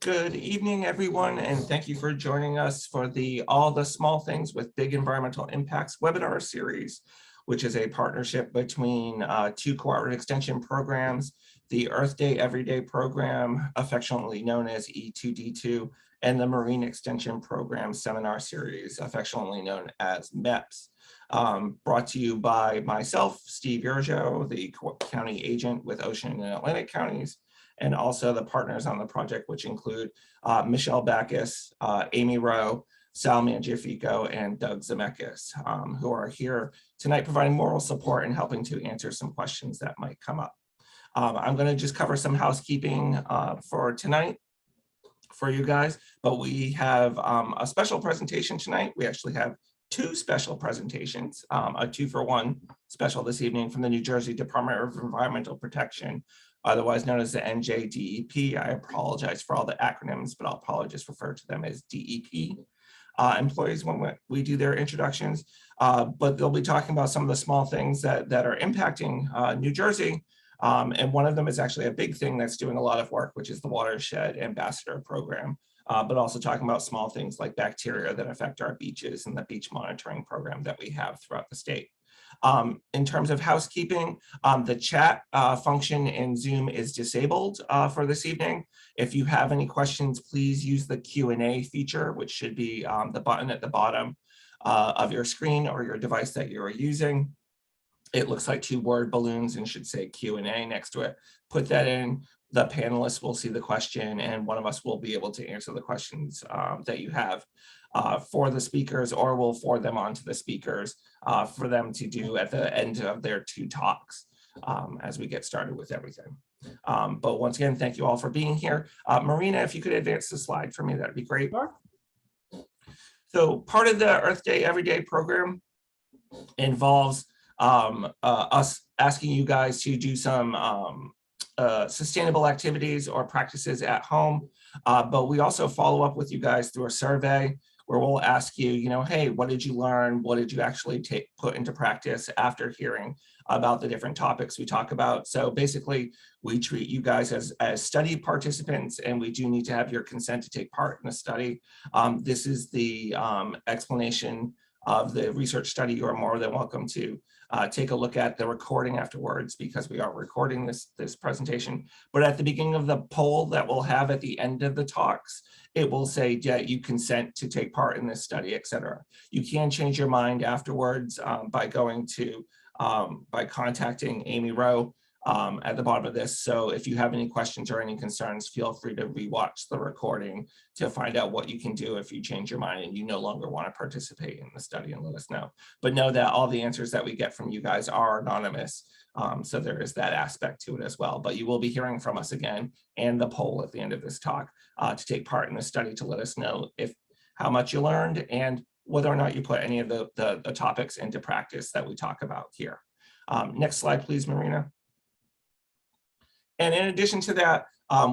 Good evening, everyone, and thank you for joining us for the All the Small Things with Big Environmental Impacts webinar series, which is a partnership between two cooperative extension programs, the Earth Day Everyday program, affectionately known as E2D2, and the Marine Extension Program seminar series, affectionately known as MEPS. Brought to you by myself, Steve Urjo, the county agent with Ocean and Atlantic counties, and also the partners on the project, which include Michelle Backus, Amy Rowe, Sal Mangiafico, and Doug Zemeckis, who are here tonight providing moral support and helping to answer some questions that might come up. I'm going to just cover some housekeeping for tonight for you guys, but we have a special presentation tonight. We actually have two special presentations, a 2-for-1 special this evening from the New Jersey Department of Environmental Protection, otherwise known as the NJDEP. I apologize for all the acronyms, but I'll probably just refer to them as DEP. Employees when we do their introductions, but they'll be talking about some of the small things that are impacting New Jersey. And one of them is actually a big thing that's doing a lot of work, which is the Watershed Ambassador Program, but also talking about small things like bacteria that affect our beaches and the beach monitoring program that we have throughout the state. In terms of housekeeping, the chat function in Zoom is disabled for this evening. If you have any questions, please use the Q&A feature, which should be the button at the bottom of your screen or your device that you are using. It looks like 2 word balloons and should say Q&A next to it. Put that in. The panelists will see the question, and one of us will be able to answer the questions that you have for the speakers, or we'll forward them on to the speakers for them to do at the end of their 2 talks as we get started with everything. But once again, thank you all for being here. Marina, if you could advance the slide for me, that'd be great. Sure. So part of the Earth Day Everyday program involves us asking you guys to do some sustainable activities or practices at home, but we also follow up with you guys through a survey where we'll ask you, hey, what did you learn? What did you actually put into practice after hearing about the different topics we talk about? So basically, we treat you guys as study participants, and we do need to have your consent to take part in the study. This is the explanation of the research study. You are more than welcome to take a look at the recording afterwards, because we are recording this presentation. But at the beginning of the poll that we'll have at the end of the talks, it will say, yeah, you consent to take part in this study, etc. You can change your mind afterwards by going to, by contacting Amy Rowe at the bottom of this. So if you have any questions or any concerns, feel free to rewatch the recording to find out what you can do if you change your mind and you no longer want to participate in the study, and let us know. But know that all the answers that we get from you guys are anonymous. So there is that aspect to it as well. But you will be hearing from us again, and the poll at the end of this talk to take part in the study to let us know how much you learned and whether or not you put any of the topics into practice that we talk about here. Next slide, please, Marina. And in addition to that,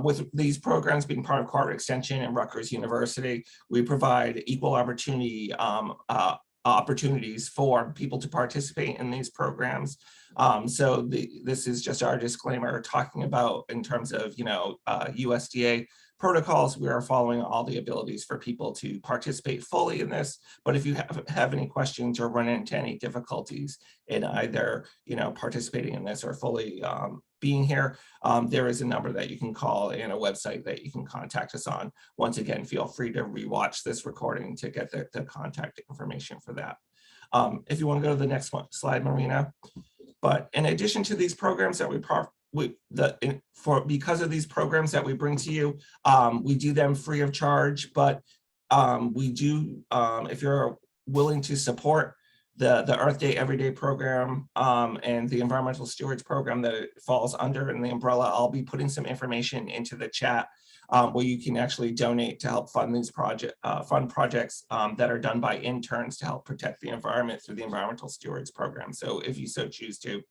with these programs being part of Cooperative Extension and Rutgers University, we provide equal opportunity opportunities for people to participate in these programs. So this is just our disclaimer talking about in terms of, USDA protocols. We are following all the abilities for people to participate fully in this. But if you have any questions or run into any difficulties in either, participating in this or fully being here, there is a number that you can call and a website that you can contact us on. Once again, feel free to rewatch this recording to get the contact information for that. If you want to go to the next slide, Marina. But in addition to these programs that because of these programs that we bring to you, we do them free of charge, but we do, if you're willing to support the Earth Day Everyday program and the Environmental Stewards program that it falls under in the umbrella, I'll be putting some information into the chat where you can actually donate to help fund these projects that are done by interns to help protect the environment through the Environmental Stewards program. So if you so choose to,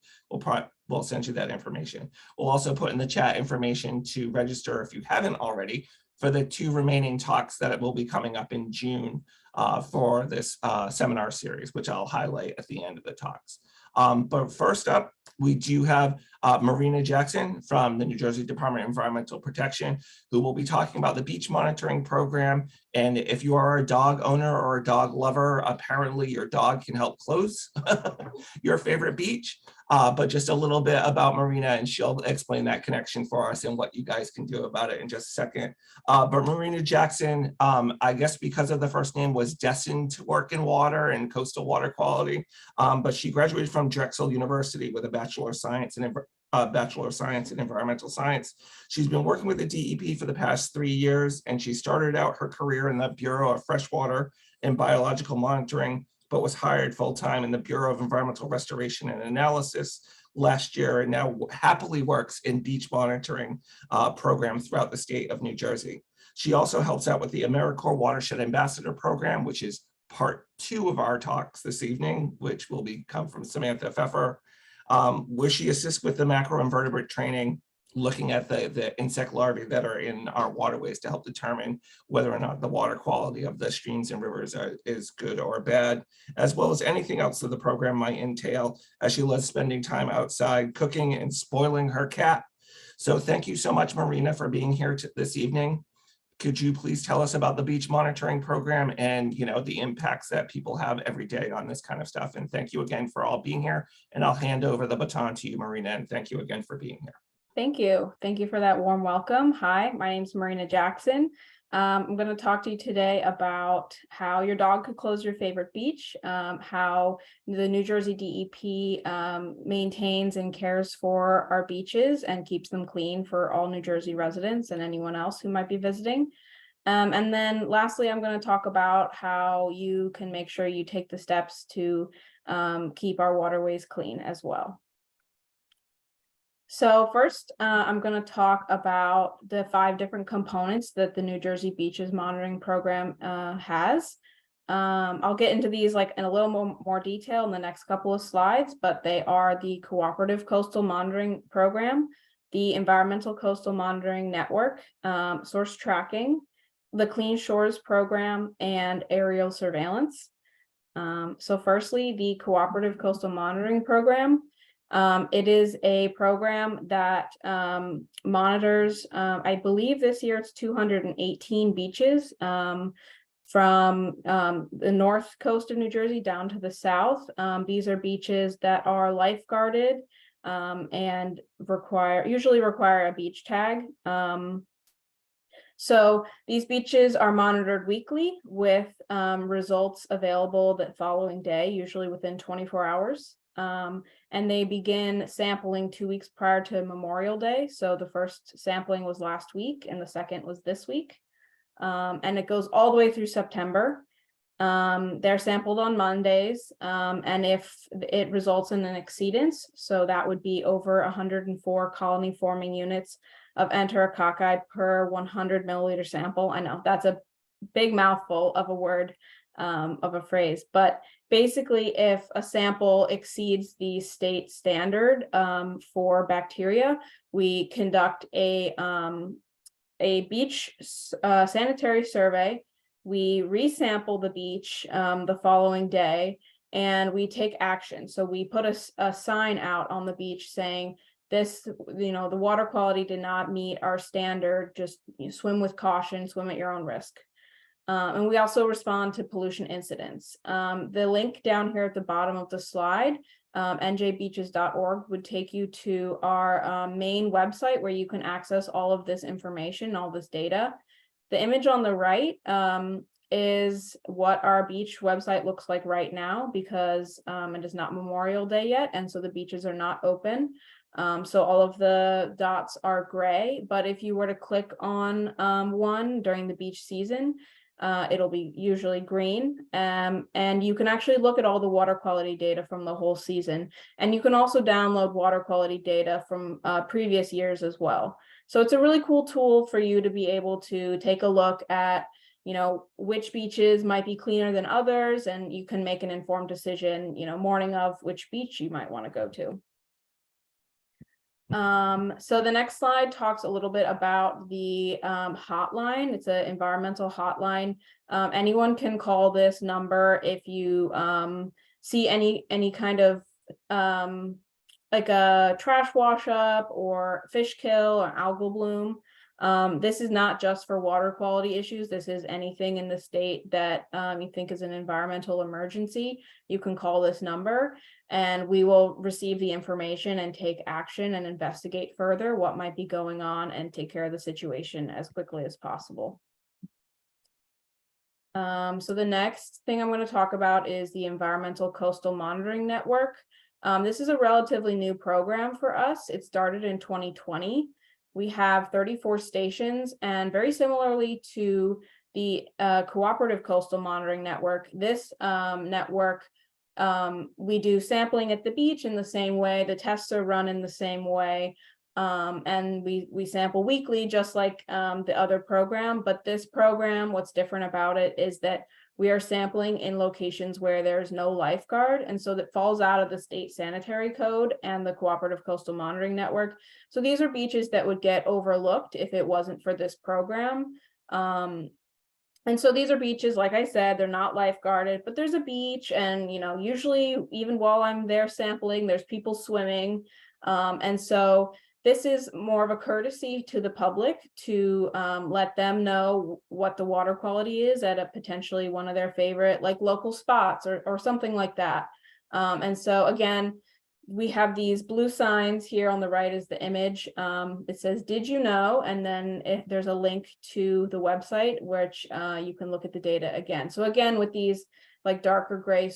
we'll send you that information. We'll also put in the chat information to register, if you haven't already, for the 2 remaining talks that will be coming up in June for this seminar series, which I'll highlight at the end of the talks. But first up, We do have Marina Jackson from the New Jersey Department of Environmental Protection, who will be talking about the beach monitoring program. And if you are a dog owner or a dog lover, apparently your dog can help close your favorite beach. But just a little bit about Marina, and she'll explain that connection for us and what you guys can do about it in just a second. But Marina Jackson, I guess because of the first name, was destined to work in water and coastal water quality. But she graduated from Drexel University with a Bachelor of Science in Environmental Science. She's been working with the DEP for the past 3 years, and she started out her career in the Bureau of Freshwater and Biological Monitoring, but was hired full-time in the Bureau of Environmental Restoration and Analysis last year, and now happily works in beach monitoring programs throughout the state of New Jersey. She also helps out with the AmeriCorps Watershed Ambassador Program, which is part 2 of our talks this evening, which will come from Samantha Pfeffer, where she assists with the macroinvertebrate training, looking at the insect larvae that are in our waterways to help determine whether or not the water quality of the streams and rivers is good or bad, as well as anything else that the program might entail, as she loves spending time outside cooking and spoiling her cat. So thank you so much, Marina, for being here this evening. Could you please tell us about the beach monitoring program and, the impacts that people have every day on this kind of stuff? And thank you again for all being here. And I'll hand over the baton to you, Marina, and thank you again for being here. Thank you. Thank you for that warm welcome. Hi, my name is Marina Jackson. I'm going to talk to you today about how your dog could close your favorite beach, how the New Jersey DEP maintains and cares for our beaches and keeps them clean for all New Jersey residents and anyone else who might be visiting. And then lastly, I'm going to talk about how you can make sure you take the steps to keep our waterways clean as well. So first, I'm going to talk about the 5 different components that the New Jersey Beaches Monitoring Program has. I'll get into these in a little more detail in the next couple of slides, but they are the Cooperative Coastal Monitoring Program, the Environmental Coastal Monitoring Network, source tracking, the Clean Shores Program, and aerial surveillance. So firstly, the Cooperative Coastal Monitoring Program. It is a program that monitors, I believe this year it's 218 beaches from the north coast of New Jersey down to the south. These are beaches that are lifeguarded and usually require a beach tag. So these beaches are monitored weekly with results available the following day, usually within 24 hours. And they begin sampling 2 weeks prior to Memorial Day. So the first sampling was last week and the second was this week. And it goes all the way through September. They're sampled on Mondays. And if it results in an exceedance, so that would be over 104 colony forming units of enterococci per 100 milliliter sample. I know that's a big mouthful of a word, of a phrase, but basically if a sample exceeds the state standard for bacteria, we conduct a beach sanitary survey. We resample the beach the following day and we take action. So we put a sign out on the beach saying this, the water quality did not meet our standard, just swim with caution, swim at your own risk. And we also respond to pollution incidents. The link down here at the bottom of the slide, njbeaches.org, would take you to our main website where you can access all of this information, all this data. The image on the right is what our beach website looks like right now because it is not Memorial Day yet, and so the beaches are not open. So all of the dots are gray, but if you were to click on one during the beach season, it'll be usually green, and you can actually look at all the water quality data from the whole season. And you can also download water quality data from previous years as well. So it's a really cool tool for you to be able to take a look at, which beaches might be cleaner than others, and you can make an informed decision, morning of which beach you might want to go to. So the next slide talks a little bit about the hotline. It's an environmental hotline. Anyone can call this number if you see any kind of like a trash wash up or fish kill or algal bloom. This is not just for water quality issues. This is anything in the state that you think is an environmental emergency. You can call this number and we will receive the information and take action and investigate further what might be going on and take care of the situation as quickly as possible. So the next thing I'm going to talk about is the Environmental Coastal Monitoring Network. This is a relatively new program for us. It started in 2020. We have 34 stations, and very similarly to the Cooperative Coastal Monitoring Network, this network, we do sampling at the beach in the same way, the tests are run in the same way, and we sample weekly, just like the other program. But this program, what's different about it is that we are sampling in locations where there's no lifeguard, and so that falls out of the state sanitary code and the Cooperative Coastal Monitoring Network. So these are beaches that would get overlooked if it wasn't for this program. And so these are beaches, like I said, they're not lifeguarded, but there's a beach, and usually even while I'm there sampling, there's people swimming. And so this is more of a courtesy to the public to let them know what the water quality is at a potentially one of their favorite, like, local spots or something like that. And so again, we have these blue signs here on the right is the image. It says, "Did you know?" And then if there's a link to the website, which you can look at the data again. So again, with these like darker gray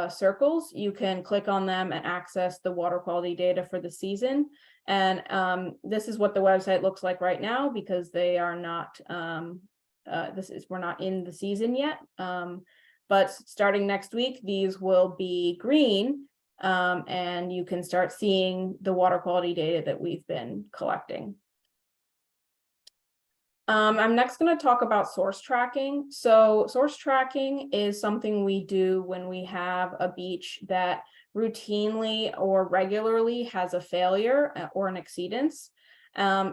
circles, you can click on them and access the water quality data for the season. And this is what the website looks like right now, because they are not, we're not in the season yet. But starting next week, these will be green, and you can start seeing the water quality data that we've been collecting. I'm next going to talk about source tracking. So source tracking is something we do when we have a beach that routinely or regularly has a failure or an exceedance.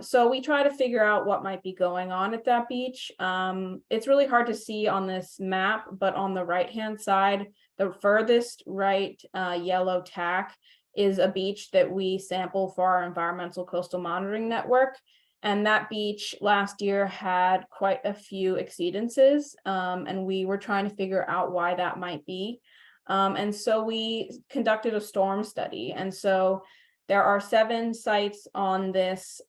So we try to figure out what might be going on at that beach. It's really hard to see on this map, but on the right-hand side, the furthest right yellow tack is a beach that we sample for our Environmental Coastal Monitoring Network. And that beach last year had quite a few exceedances, and we were trying to figure out why that might be. And so we conducted a storm study. And so there are 7 sites on this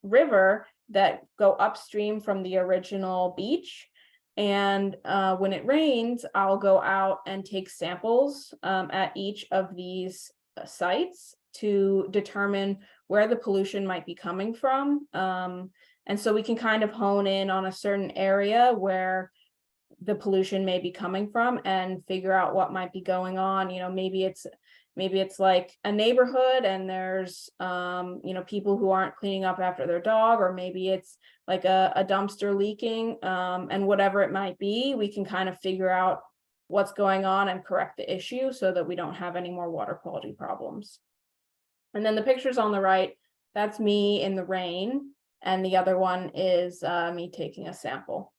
river that go upstream from the original beach. And when it rains, I'll go out and take samples at each of these sites to determine where the pollution might be coming from. And so we can kind of hone in on a certain area where the pollution may be coming from and figure out what might be going on. Maybe it's like a neighborhood and there's people who aren't cleaning up after their dog, or maybe it's like a dumpster leaking, and whatever it might be, we can kind of figure out what's going on and correct the issue so that we don't have any more water quality problems. And then the pictures on the right, that's me in the rain, and the other one is me taking a sample.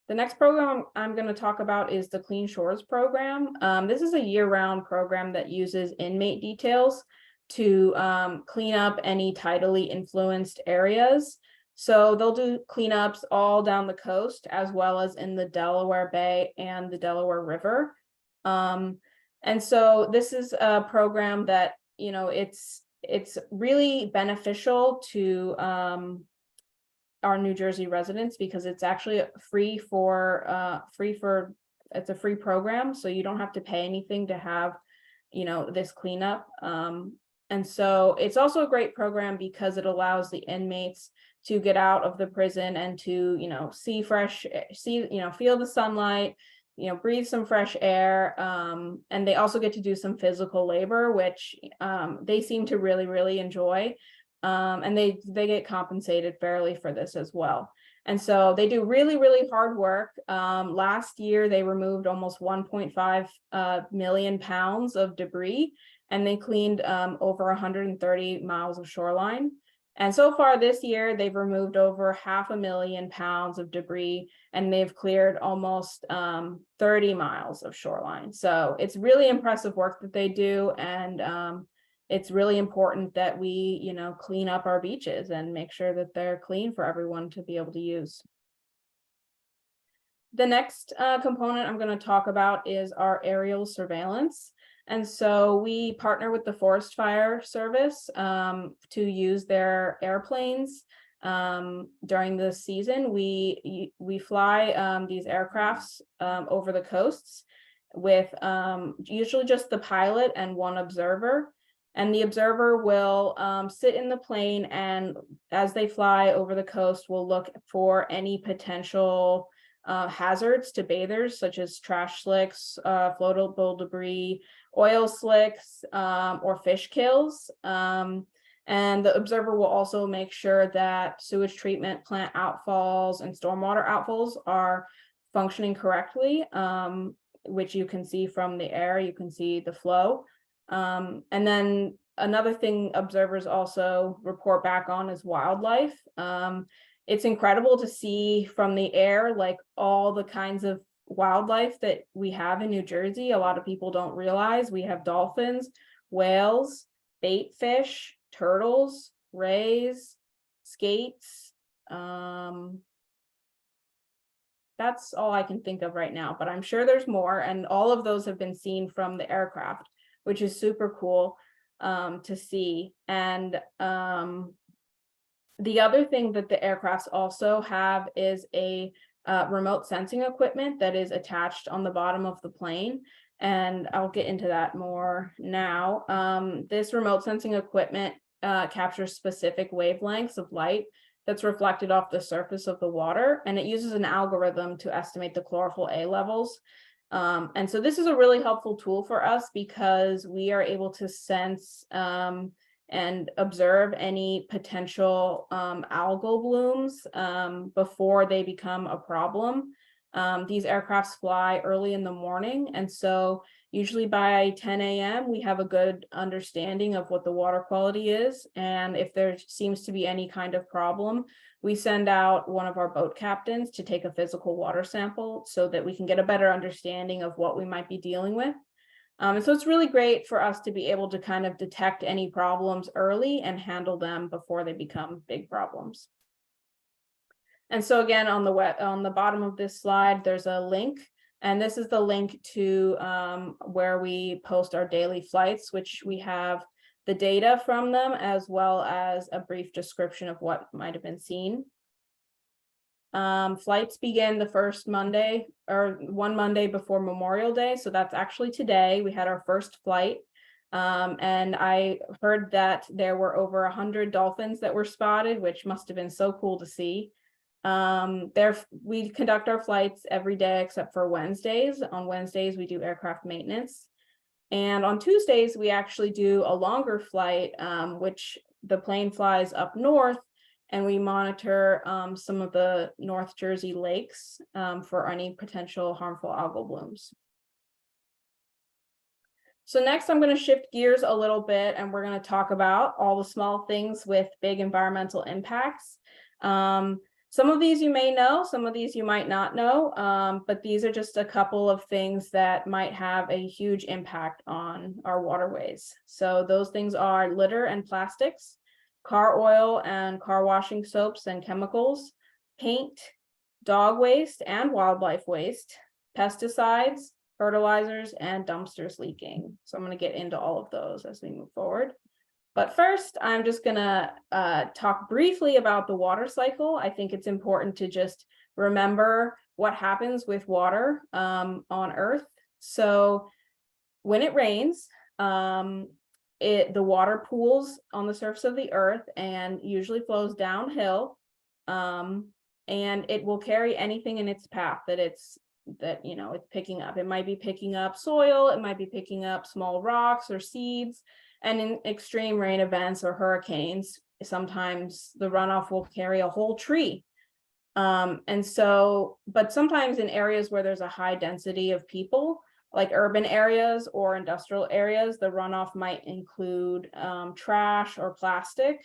The next program I'm going to talk about is the Clean Shores program. This is a year-round program that uses inmate details to clean up any tidally influenced areas. So they'll do cleanups all down the coast, as well as in the Delaware Bay and the Delaware River. And so this is a program that, it's really beneficial to our New Jersey residents, because it's actually free it's a free program. So you don't have to pay anything to have, this cleanup. And so it's also a great program because it allows the inmates to get out of the prison and to, feel the sunlight, breathe some fresh air. And they also get to do some physical labor, which they seem to really, really enjoy. And they get compensated fairly for this as well. And so they do really, really hard work. Last year, they removed almost 1.5 million pounds of debris, and they cleaned over 130 miles of shoreline. And so far this year, they've removed over 500,000 pounds of debris, and they've cleared almost 30 miles of shoreline. So it's really impressive work that they do. And it's really important that we, clean up our beaches and make sure that they're clean for everyone to be able to use. The next component I'm going to talk about is our aerial surveillance. And so we partner with the Forest Fire Service to use their airplanes during the season. We fly these aircrafts over the coasts with usually just the pilot and one observer. And the observer will sit in the plane, and as they fly over the coast, will look for any potential hazards to bathers, such as trash slicks, floatable debris, oil slicks, or fish kills. And the observer will also make sure that sewage treatment plant outfalls and stormwater outfalls are functioning correctly, which you can see from the air, you can see the flow. And then another thing observers also report back on is wildlife. It's incredible to see from the air, like all the kinds of wildlife that we have in New Jersey. A lot of people don't realize we have dolphins, whales, bait fish, turtles, rays, skates. That's all I can think of right now, but I'm sure there's more. And all of those have been seen from the aircraft, which is super cool to see. And the other thing that the aircrafts also have is a remote sensing equipment that is attached on the bottom of the plane. And I'll get into that more now. This remote sensing equipment captures specific wavelengths of light that's reflected off the surface of the water. And it uses an algorithm to estimate the chlorophyll A levels. And so this is a really helpful tool for us because we are able to sense and observe any potential algal blooms before they become a problem. These aircrafts fly early in the morning, and so usually by 10 a.m. we have a good understanding of what the water quality is, and if there seems to be any kind of problem, we send out one of our boat captains to take a physical water sample so that we can get a better understanding of what we might be dealing with. And so it's really great for us to be able to kind of detect any problems early and handle them before they become big problems. And so again, on the bottom of this slide, there's a link, and this is the link to where we post our daily flights, which we have the data from them as well as a brief description of what might have been seen. Flights begin the first Monday or one Monday before Memorial Day. So that's actually today. We had our first flight. And I heard that there were over 100 dolphins that were spotted, which must have been so cool to see. We conduct our flights every day except for Wednesdays. On Wednesdays, we do aircraft maintenance. And on Tuesdays, we actually do a longer flight, which the plane flies up north, and we monitor some of the North Jersey lakes for any potential harmful algal blooms. So next, I'm going to shift gears a little bit, and we're going to talk about all the small things with big environmental impacts. Some of these you may know, some of these you might not know, but these are just a couple of things that might have a huge impact on our waterways. So those things are litter and plastics, car oil and car washing soaps and chemicals, paint, dog waste and wildlife waste, pesticides, fertilizers, and dumpsters leaking. So I'm going to get into all of those as we move forward. But first, I'm just going to talk briefly about the water cycle. I think it's important to just remember what happens with water on Earth. So when it rains, the water pools on the surface of the Earth and usually flows downhill, and it will carry anything in its path that it's picking up. It might be picking up soil, it might be picking up small rocks or seeds. And in extreme rain events or hurricanes, sometimes the runoff will carry a whole tree. But sometimes in areas where there's a high density of people, like urban areas or industrial areas, the runoff might include trash or plastic.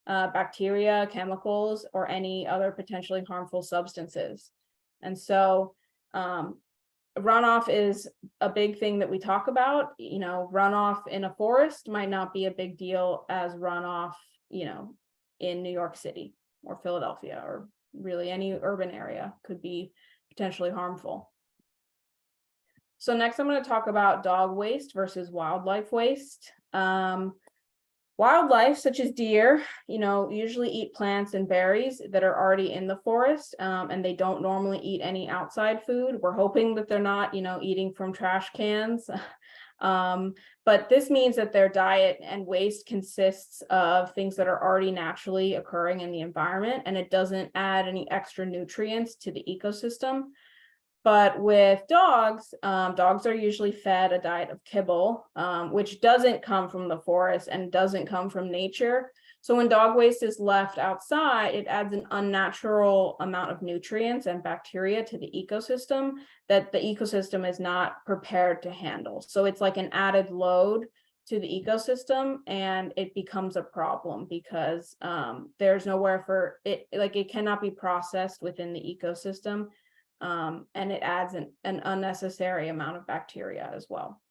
bacteria, chemicals, or any other potentially harmful substances. And so runoff is a big thing that we talk about. You know, runoff in a forest might not be a big deal as runoff, you know, in New York City or Philadelphia, or really any urban area could be potentially harmful. So next I'm going to talk about dog waste versus wildlife waste. Wildlife such as deer, you know, usually eat plants and berries that are already in the forest, and they don't normally eat any outside food. We're hoping that they're not, you know, eating from trash cans. But this means that their diet and waste consists of things that are already naturally occurring in the environment, and it doesn't add any extra nutrients to the ecosystem. But with dogs, dogs are usually fed a diet of kibble, which doesn't come from the forest and doesn't come from nature. So when dog waste is left outside, it adds an unnatural amount of nutrients and bacteria to the ecosystem that the ecosystem is not prepared to handle. So it's like an added load to the ecosystem, and it becomes a problem because there's nowhere for it, like it cannot be processed within the ecosystem. And it adds an unnecessary amount of bacteria as well.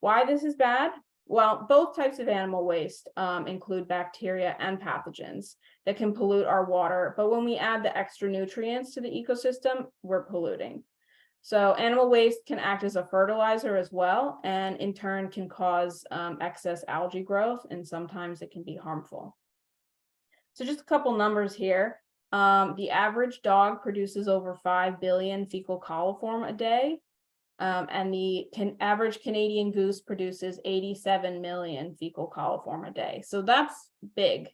Why this is bad? Well, both types of animal waste include bacteria and pathogens that can pollute our water, but when we add the extra nutrients to the ecosystem, we're polluting. So animal waste can act as a fertilizer as well, and in turn can cause excess algae growth, and sometimes it can be harmful. So just a couple numbers here. The average dog produces over 5 billion fecal coliform a day, and the average Canadian goose produces 87 million fecal coliform a day. So that's big.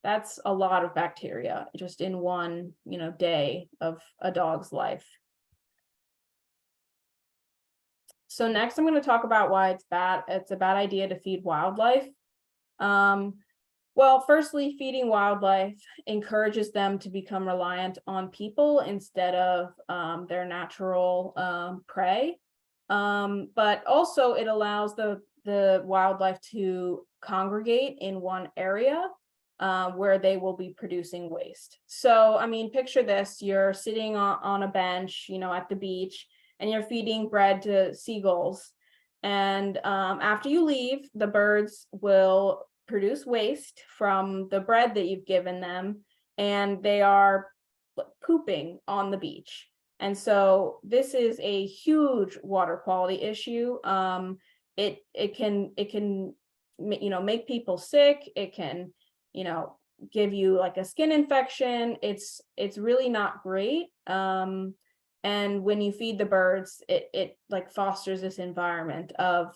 That's a lot of bacteria just in one, you know, day of a dog's life. So next I'm going to talk about why it's bad. It's a bad idea to feed wildlife. Well, firstly, feeding wildlife encourages them to become reliant on people instead of their natural prey. But also it allows the wildlife to congregate in one area where they will be producing waste. So, I mean, picture this, you're sitting on a bench, you know, at the beach, and you're feeding bread to seagulls. And after you leave, the birds will produce waste from the bread that you've given them, and they are pooping on the beach. And so this is a huge water quality issue. It can you know, make people sick. It can, you know, give you like a skin infection. It's really not great. And when you feed the birds, it like fosters this environment of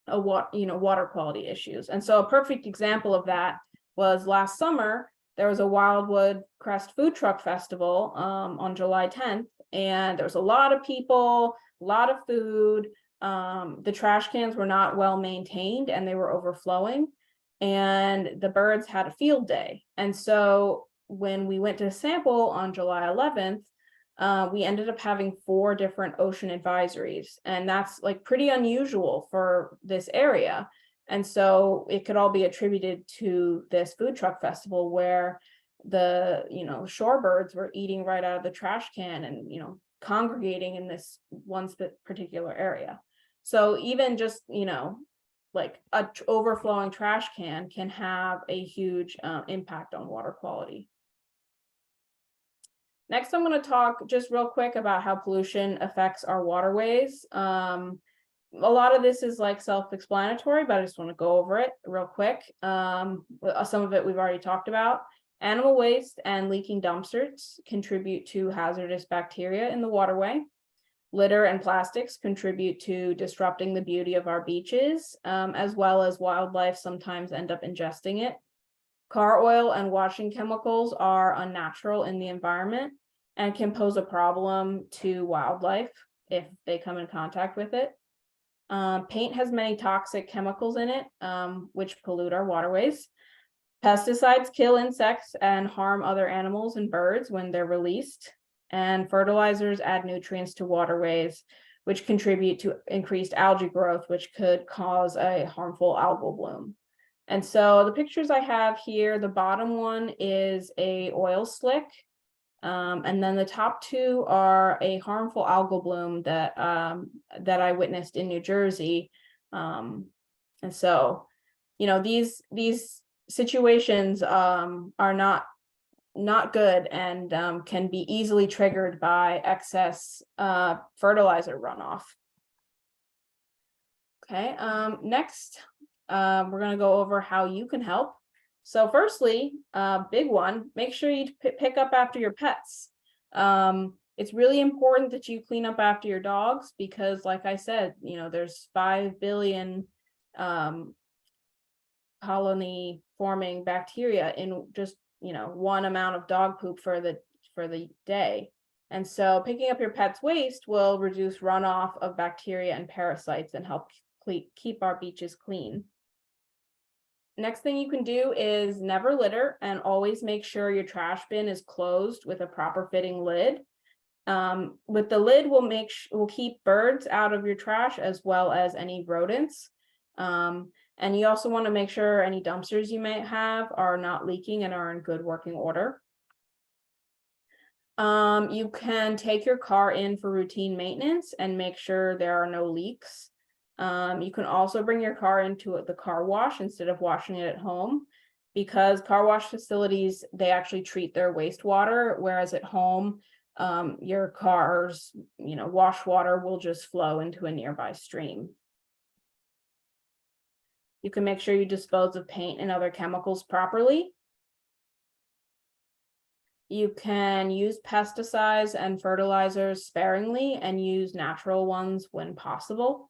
water quality issues. And so a perfect example of that was last summer. There was a Wildwood Crest food truck festival on July 10th, and there was a lot of people, a lot of food. The trash cans were not well maintained and they were overflowing, and the birds had a field day. And so when we went to sample on July 11th, we ended up having 4 different ocean advisories, and that's like pretty unusual for this area. And so it could all be attributed to this food truck festival where the, you know, shorebirds were eating right out of the trash can and, you know, congregating in this one particular area. So even just, you know, like a overflowing trash can have a huge impact on water quality. Next, I'm going to talk just real quick about how pollution affects our waterways. A lot of this is like self-explanatory, but I just want to go over it real quick. Some of it we've already talked about. Animal waste and leaking dumpsters contribute to hazardous bacteria in the waterway. Litter and plastics contribute to disrupting the beauty of our beaches, as well as wildlife sometimes end up ingesting it. Car oil and washing chemicals are unnatural in the environment and can pose a problem to wildlife if they come in contact with it. Paint has many toxic chemicals in it, which pollute our waterways. Pesticides kill insects and harm other animals and birds when they're released. And fertilizers add nutrients to waterways, which contribute to increased algae growth, which could cause a harmful algal bloom. And so the pictures I have here, the bottom one is a oil slick. And then the top two are a harmful algal bloom that that I witnessed in New Jersey. And so, you know, these situations are not good and can be easily triggered by excess fertilizer runoff. Okay, next, we're going to go over how you can help. So firstly, big one, make sure you pick up after your pets. It's really important that you clean up after your dogs because, like I said, you know, there's 5 billion colony forming bacteria in just, you know, one amount of dog poop for the day. And so picking up your pet's waste will reduce runoff of bacteria and parasites and help keep our beaches clean. Next thing you can do is never litter and always make sure your trash bin is closed with a proper fitting lid. With the lid, we'll keep birds out of your trash as well as any rodents. And you also want to make sure any dumpsters you may have are not leaking and are in good working order. You can take your car in for routine maintenance and make sure there are no leaks. You can also bring your car into the car wash instead of washing it at home, because car wash facilities, they actually treat their wastewater, whereas at home, your car's, you know, wash water will just flow into a nearby stream. You can make sure you dispose of paint and other chemicals properly. You can use pesticides and fertilizers sparingly and use natural ones when possible.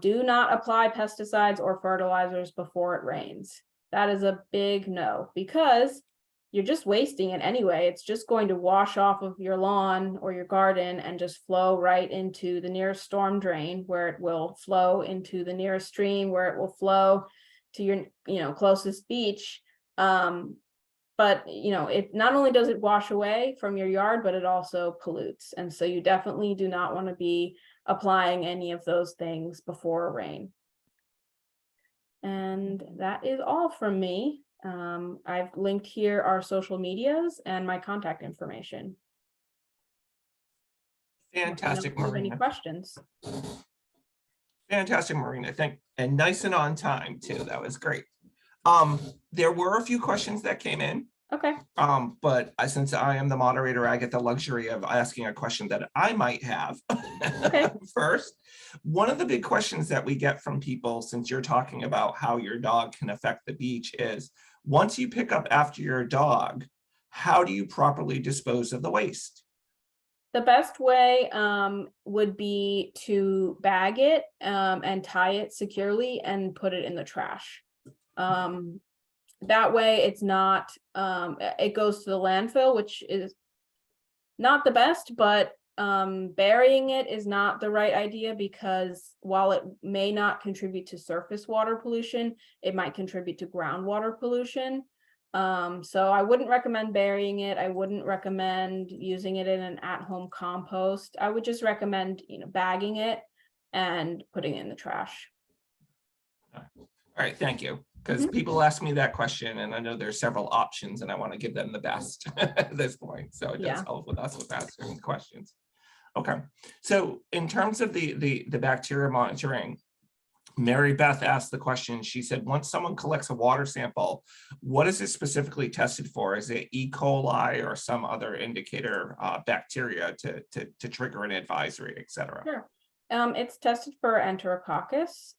Do not apply pesticides or fertilizers before it rains. That is a big no, because you're just wasting it anyway. It's just going to wash off of your lawn or your garden and just flow right into the nearest storm drain, where it will flow into the nearest stream, where it will flow to your, you know, closest beach. But, you know, it not only does it wash away from your yard, but it also pollutes. And so you definitely do not want to be applying any of those things before a rain. And that is all from me. I've linked here our social medias and my contact information. Fantastic, If you have any Marina. questions? Fantastic, Marina. And nice and on time too. That was great. There were a few questions that came in. Okay. But since I am the moderator, I get the luxury of asking a question that I might have. Okay. First, one of the big questions that we get from people, since you're talking about how your dog can affect the beach, is once you pick up after your dog, how do you properly dispose of the waste? The best way would be to bag it and tie it securely and put it in the trash. That way it's not, it goes to the landfill, which is not the best, but burying it is not the right idea, because while it may not contribute to surface water pollution, it might contribute to groundwater pollution. So I wouldn't recommend burying it. I wouldn't recommend using it in an at-home compost. I would just recommend, you know, bagging it and putting it in the trash. All right, thank you. Because people ask me that question, and I know there's several options, and I want to give them the best at this point. So it does help with us with asking questions. Okay, so in terms of the bacteria monitoring, Mary Beth asked the question. She said, once someone collects a water sample, what is it specifically tested for? Is it E. coli or some other indicator bacteria to trigger an advisory, et cetera? Sure. It's tested for enterococcus.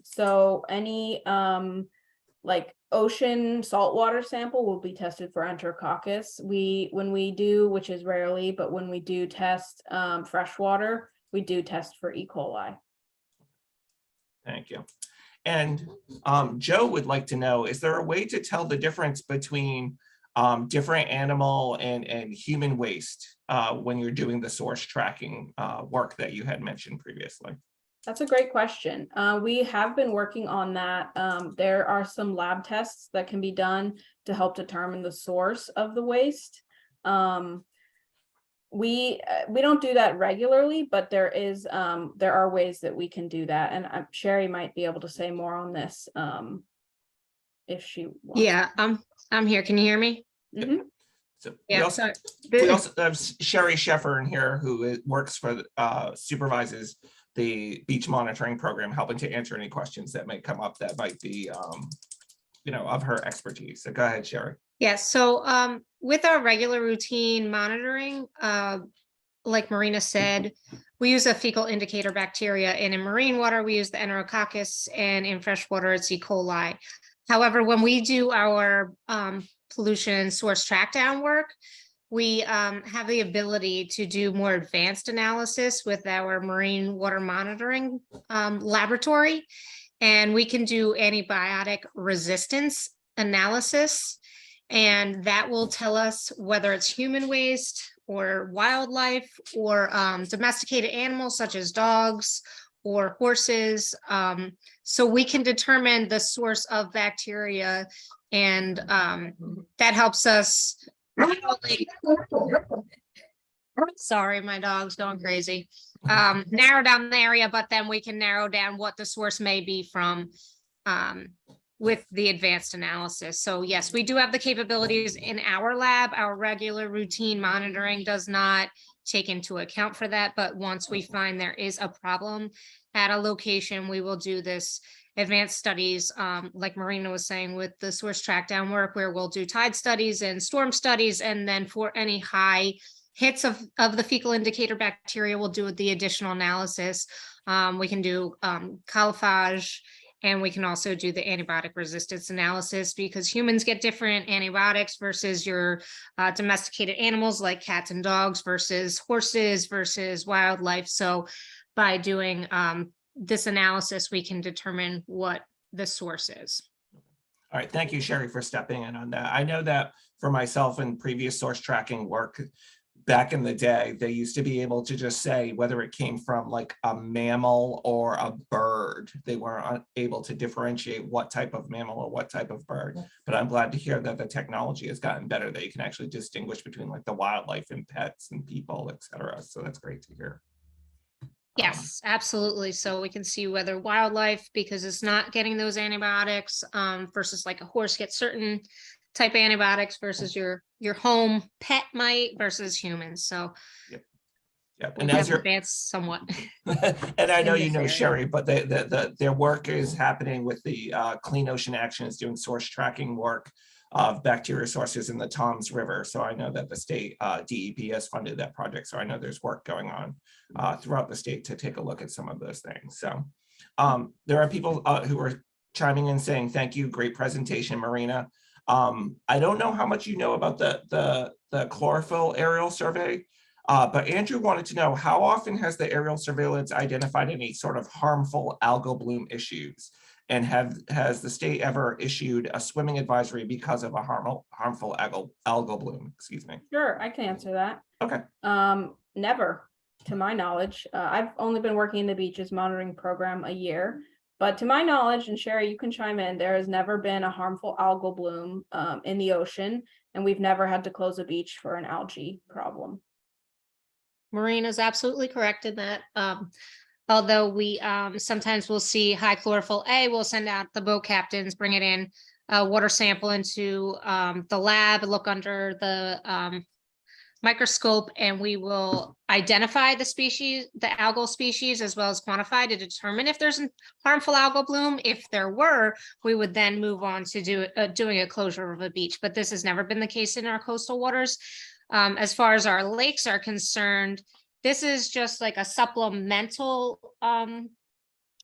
So any like ocean saltwater sample will be tested for enterococcus. When we do, which is rarely, but when we do test freshwater, we do test for E. coli. Thank you. And Joe would like to know, is there a way to tell the difference between different animal and human waste when you're doing the source tracking work that you had mentioned previously? That's a great question. We have been working on that. There are some lab tests that can be done to help determine the source of the waste. We don't do that regularly, but there are ways that we can do that, and Sherry might be able to say more on this if she wants. Yeah, I'm here. Can you hear me? Mhm. So Yeah. we also have Sherry Sheffer in here who works for supervises the beach monitoring program, helping to answer any questions that may come up that might be of her expertise. So go ahead, Sherry. Yeah, so with our regular routine monitoring, like Marina said, we use a fecal indicator bacteria, and in marine water, we use the Enterococcus, and in freshwater, it's E. coli. However, when we do our pollution source track down work, we have the ability to do more advanced analysis with our marine water monitoring laboratory, and we can do antibiotic resistance analysis, and that will tell us whether it's human waste or wildlife or domesticated animals such as dogs or horses. So we can determine the source of bacteria, and that helps us not only, sorry, my dog's going crazy, narrow down the area, but then we can narrow down what the source may be from with the advanced analysis. So yes, we do have the capabilities in our lab. Our regular routine monitoring does not take into account for that, but once we find there is a problem at a location, we will do this advanced studies, like Marina was saying, with the source track down work, where we'll do tide studies and storm studies, and then for any high hits of the fecal indicator bacteria, we'll do the additional analysis. We can do coliphage, and we can also do the antibiotic resistance analysis, because humans get different antibiotics versus your domesticated animals like cats and dogs versus horses versus wildlife. So by doing this analysis, we can determine what the source is. All right, thank you, Sherry, for stepping in on that. I know that for myself in previous source tracking work, back in the day, they used to be able to just say whether it came from like a mammal or a bird. They weren't able to differentiate what type of mammal or what type of bird. But I'm glad to hear that the technology has gotten better, that you can actually distinguish between like the wildlife and pets and people, et cetera. So that's great to hear. Yes, absolutely. So we can see whether wildlife, because it's not getting those antibiotics, versus like a horse gets certain type of antibiotics versus your home pet might versus humans. So yeah, and as you're advanced somewhat. And I know you know, Sherry, but their work is happening with the Clean Ocean Action is doing source tracking work of bacteria sources in the Toms River. So I know that the state DEP has funded that project. So I know there's work going on throughout the state to take a look at some of those things. So there are people who are chiming in saying, thank you, great presentation, Marina. I don't know how much you know about the chlorophyll aerial survey, but Andrew wanted to know, how often has the aerial surveillance identified any sort of harmful algal bloom issues? And has the state ever issued a swimming advisory because of a harmful algal bloom? Excuse me. Sure, I can answer that. Okay. Never, to my knowledge. I've only been working in the beaches monitoring program a year, but to my knowledge, and Sherry, you can chime in, there has never been a harmful algal bloom in the ocean, and we've never had to close a beach for an algae problem. Marina's absolutely correct in that. Although we sometimes we'll see high chlorophyll A, we'll send out the boat captains, bring it in, water sample into the lab, look under the microscope, and we will identify the species, the algal species, as well as quantify to determine if there's a harmful algal bloom. If there were, we would then move on to doing a closure of a beach. But this has never been the case in our coastal waters. As far as our lakes are concerned, this is just like a supplemental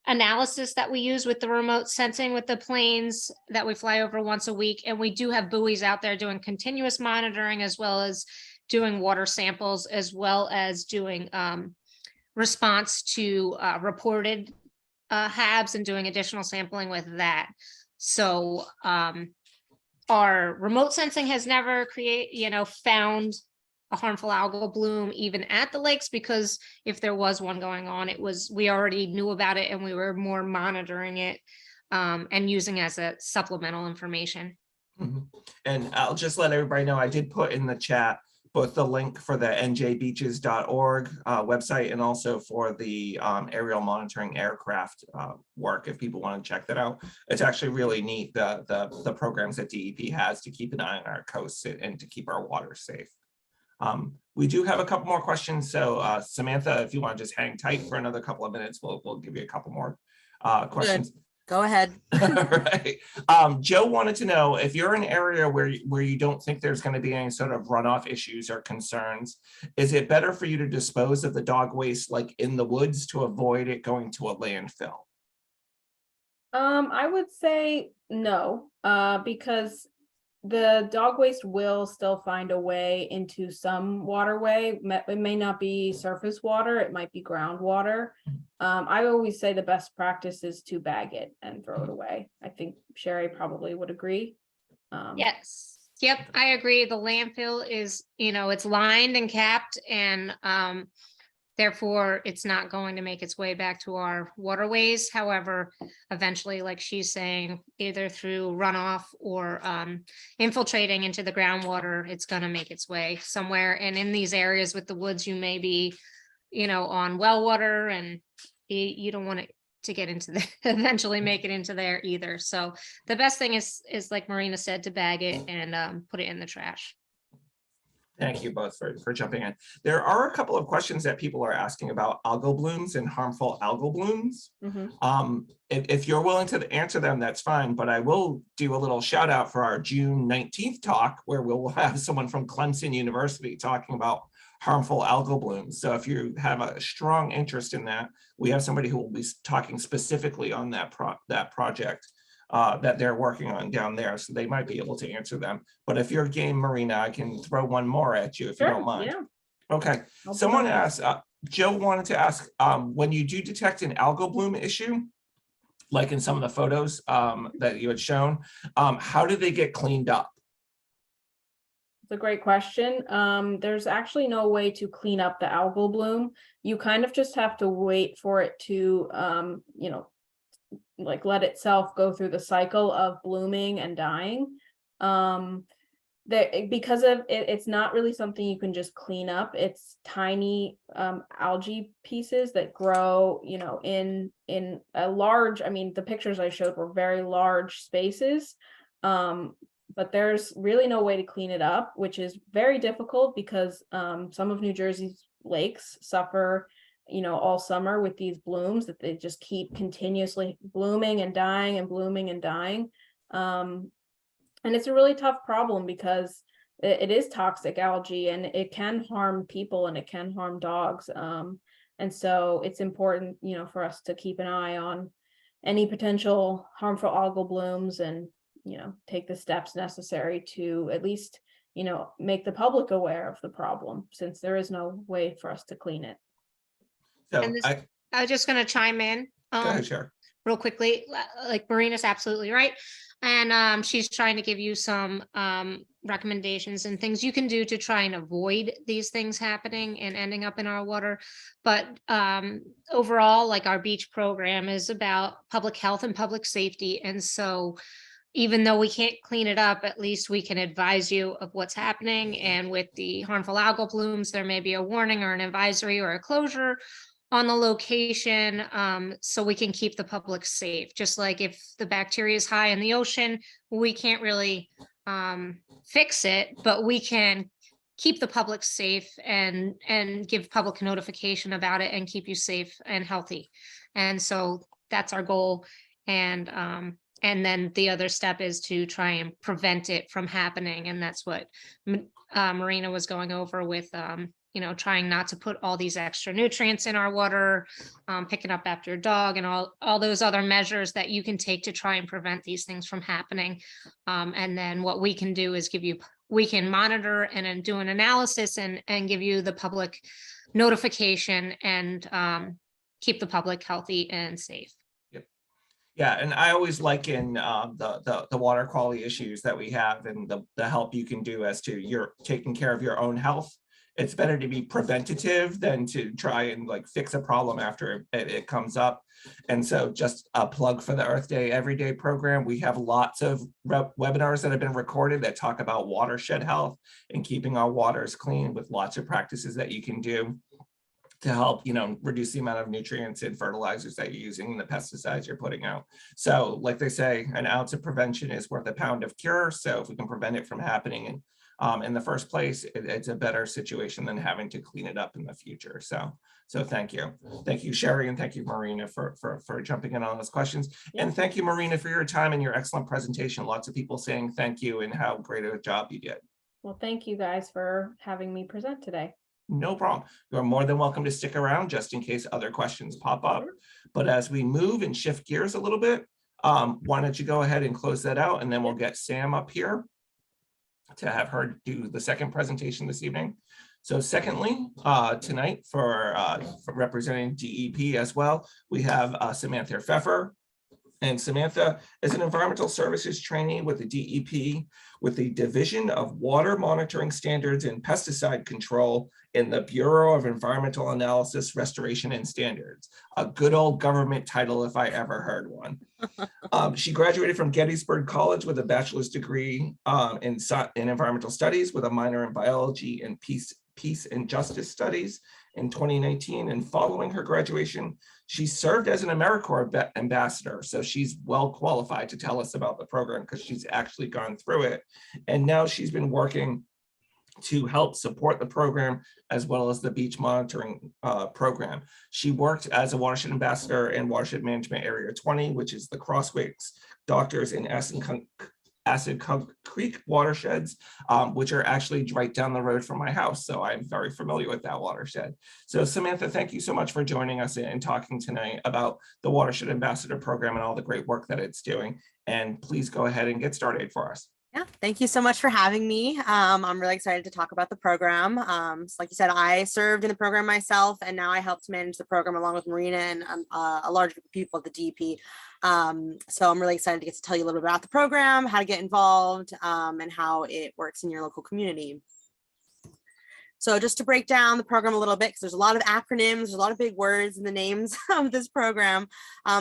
analysis that we use with the remote sensing with the planes that we fly over once a week. And we do have buoys out there doing continuous monitoring, as well as doing water samples, as well as doing response to reported HABs and doing additional sampling with that. So our remote sensing has never found a harmful algal bloom even at the lakes, because if there was one going on, we already knew about it, and we were more monitoring it and using as a supplemental information. Mm-hmm. And I'll just let everybody know, I did put in the chat both the link for the njbeaches.org website and also for the aerial monitoring aircraft work if people want to check that out. It's actually really neat, the programs that DEP has to keep an eye on our coasts and to keep our water safe. We do have a couple more questions. So Samantha, if you want to just hang tight for another couple of minutes, we'll give you a couple more questions. Good. Go ahead. All right. Joe wanted to know if you're in an area where you don't think there's going to be any sort of runoff issues or concerns, is it better for you to dispose of the dog waste like in the woods to avoid it going to a landfill? I would say no, because the dog waste will still find a way into some waterway. It may not be surface water, it might be groundwater. I always say the best practice is to bag it and throw it away. I think Sherry probably would agree. Yes. Yep, I agree. The landfill is, it's lined and capped, and therefore it's not going to make its way back to our waterways. However, eventually, like she's saying, either through runoff or infiltrating into the groundwater, it's going to make its way somewhere. And in these areas with the woods, you may be, on well water, and you don't want it to get into the eventually make it into there either. So the best thing is like Marina said, to bag it and put it in the trash. Thank you both for jumping in. There are a couple of questions that people are asking about algal blooms and harmful algal blooms. If you're willing to answer them, that's fine, but I will do a little shout out for our June 19th talk, where we'll have someone from Clemson University talking about harmful algal blooms. So if you have a strong interest in that, we have somebody who will be talking specifically on that project that they're working on down there, so they might be able to answer them. But if you're game, Marina, I can throw one more at you if you don't mind. Yeah. Okay. Someone asked, Joe wanted to ask, when you do detect an algal bloom issue, like in some of the photos that you had shown, how do they get cleaned up? It's a great question. There's actually no way to clean up the algal bloom. You kind of just have to wait for it to, like let itself go through the cycle of blooming and dying. Because of it, it's not really something you can just clean up. It's tiny algae pieces that grow, in a large, the pictures I showed were very large spaces. But there's really no way to clean it up, which is very difficult because some of New Jersey's lakes suffer all summer with these blooms that they just keep continuously blooming and dying and blooming and dying. And it's a really tough problem because it is toxic algae and it can harm people and it can harm dogs. And so it's important, for us to keep an eye on any potential harmful algal blooms and, take the steps necessary to at least, make the public aware of the problem, since there is no way for us to clean it. So And this, I was just going to chime in go ahead, Sharon. real quickly. Like Marina's absolutely right. And she's trying to give you some recommendations and things you can do to try and avoid these things happening and ending up in our water. But overall, like our beach program is about public health and public safety. And so even though we can't clean it up, at least we can advise you of what's happening. And with the harmful algal blooms, there may be a warning or an advisory or a closure on the location, so we can keep the public safe. Just like if the bacteria is high in the ocean, we can't really fix it, but we can keep the public safe and give public notification about it and keep you safe and healthy. And so that's our goal. And then the other step is to try and prevent it from happening. And that's what Marina was going over with, trying not to put all these extra nutrients in our water, picking up after your dog, and all those other measures that you can take to try and prevent these things from happening. And then what we can do is we can monitor and then do an analysis and give you the public notification and keep the public healthy and safe. Yeah, and I always liken the water quality issues that we have and the help you can do as to your taking care of your own health it's better to be preventative than to try and like fix a problem after it comes up. And so just a plug for the Earth Day Everyday program. We have lots of webinars that have been recorded that talk about watershed health and keeping our waters clean, with lots of practices that you can do to help, reduce the amount of nutrients and fertilizers that you're using and the pesticides you're putting out. So like they say, an ounce of prevention is worth a pound of cure. So if we can prevent it from happening in the first place, it's a better situation than having to clean it up in the future. So thank you. Thank you, Sherry, and thank you, Marina, for jumping in on those questions. Yeah. And thank you, Marina, for your time and your excellent presentation. Lots of people saying thank you and how great a job you did. Well, thank you guys for having me present today. No problem. You're more than welcome to stick around just in case other questions pop up. Sure. But as we move and shift gears a little bit, why don't you go ahead and close that out, and then we'll get Sam up here to have her do the second presentation this evening. So secondly, tonight for representing DEP as well, we have Samantha Pfeffer. And Samantha is an environmental services trainee with the DEP with the Division of Water Monitoring Standards and Pesticide Control in the Bureau of Environmental Analysis, Restoration and Standards. A good old government title if I ever heard one. She graduated from Gettysburg College with a bachelor's degree in environmental studies with a minor in biology and peace and justice studies in 2019. And following her graduation, she served as an AmeriCorps ambassador. So she's well qualified to tell us about the program because she's actually gone through it. And now she's been working to help support the program as well as the beach monitoring program. She worked as a watershed ambassador in Watershed Management Area 20, which is the Crosswicks, Doctors, and Acid Creek watersheds, which are actually right down the road from my house. So I'm very familiar with that watershed. So Samantha, thank you so much for joining us and talking tonight about the Watershed Ambassador Program and all the great work that it's doing. And please go ahead and get started for us. Yeah, thank you so much for having me. I'm really excited to talk about the program. So like you said, I served in the program myself, and now I help to manage the program along with Marina and a large group of people at the DEP. So I'm really excited to get to tell you a little bit about the program, how to get involved, and how it works in your local community. So just to break down the program a little bit, because there's a lot of acronyms, there's a lot of big words in the names of this program.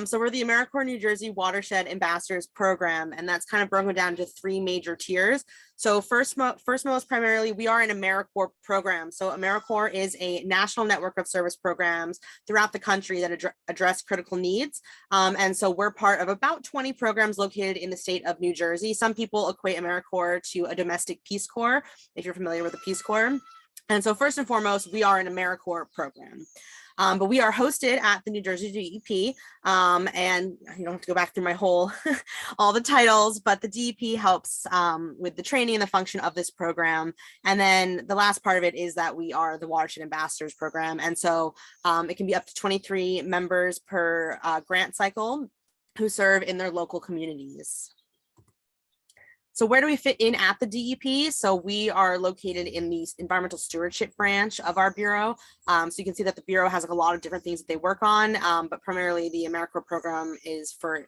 So we're the AmeriCorps New Jersey Watershed Ambassadors Program, and that's kind of broken down to 3 major tiers. So first most primarily, we are an AmeriCorps program. So AmeriCorps is a national network of service programs throughout the country that address critical needs. And so we're part of about 20 programs located in the state of New Jersey. Some people equate AmeriCorps to a domestic Peace Corps, if you're familiar with the Peace Corps. And so first and foremost, we are an AmeriCorps program. But we are hosted at the New Jersey DEP, and you don't have to go back through my whole, all the titles, but the DEP helps with the training and the function of this program. And then the last part of it is that we are the Watershed Ambassadors Program. And so it can be up to 23 members per grant cycle who serve in their local communities. So where do we fit in at the DEP? So we are located in the environmental stewardship branch of our Bureau. So you can see that the Bureau has like a lot of different things that they work on, but primarily the AmeriCorps program is for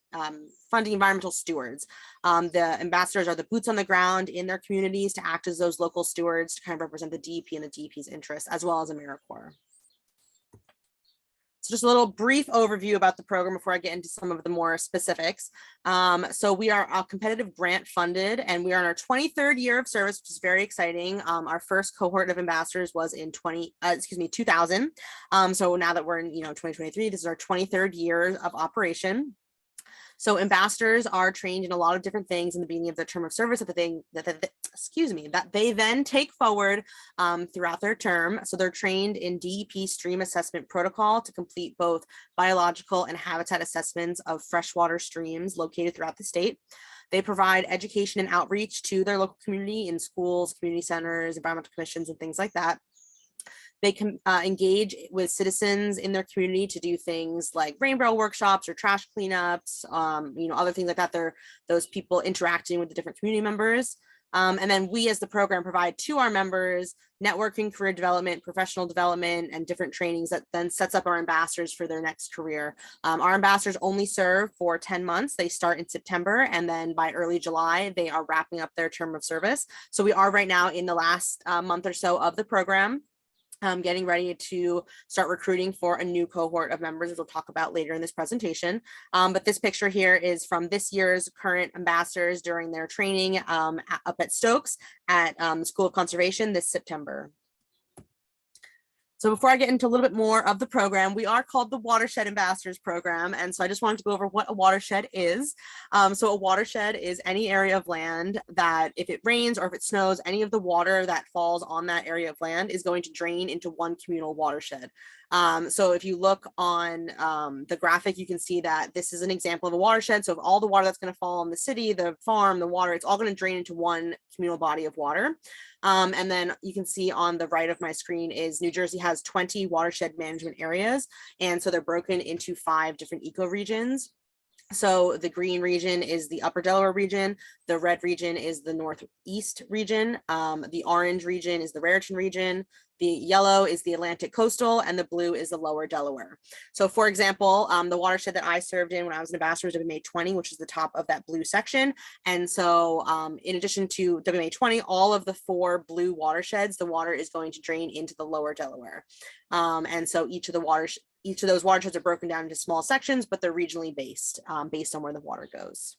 funding environmental stewards. The ambassadors are the boots on the ground in their communities to act as those local stewards to kind of represent the DEP and the DEP's interests, as well as AmeriCorps. So just a little brief overview about the program before I get into some of the more specifics. So we are competitive grant funded, and we are in our 23rd year of service, which is very exciting. Our first cohort of ambassadors was in 2000. So now that we're in 2023, this is our 23rd year of operation. So ambassadors are trained in a lot of different things in the beginning of their term of service that they then take forward throughout their term. So they're trained in DEP stream assessment protocol to complete both biological and habitat assessments of freshwater streams located throughout the state. They provide education and outreach to their local community in schools, community centers, environmental commissions, and things like that. They can engage with citizens in their community to do things like rainbow workshops or trash cleanups, other things like that. They're those people interacting with the different community members. And then we as the program provide to our members networking, career development, professional development, and different trainings that then sets up our ambassadors for their next career. Our ambassadors only serve for 10 months. They start in September, and then by early July, they are wrapping up their term of service. So we are right now in the last month or so of the program. getting ready to start recruiting for a new cohort of members, as we'll talk about later in this presentation. But this picture here is from this year's current ambassadors during their training up at Stokes at the School of Conservation this September. So before I get into a little bit more of the program, we are called the Watershed Ambassadors Program. And so I just wanted to go over what a watershed is. So a watershed is any area of land that if it rains or if it snows, any of the water that falls on that area of land is going to drain into one communal watershed. So if you look on the graphic, you can see that this is an example of a watershed. So if all the water that's going to fall on the city, the farm, the water, it's all going to drain into one communal body of water. And then you can see on the right of my screen is New Jersey has 20 watershed management areas. And so they're broken into 5 different ecoregions. So the green region is the Upper Delaware region, the red region is the Northeast region, the orange region is the Raritan region, the yellow is the Atlantic Coastal, and the blue is the Lower Delaware. So for example, the watershed that I served in when I was an ambassador was WMA 20, which is the top of that blue section. And so in addition to WMA 20, all of the 4 blue watersheds, the water is going to drain into the Lower Delaware. And so each of those watersheds are broken down into small sections, but they're regionally based on where the water goes.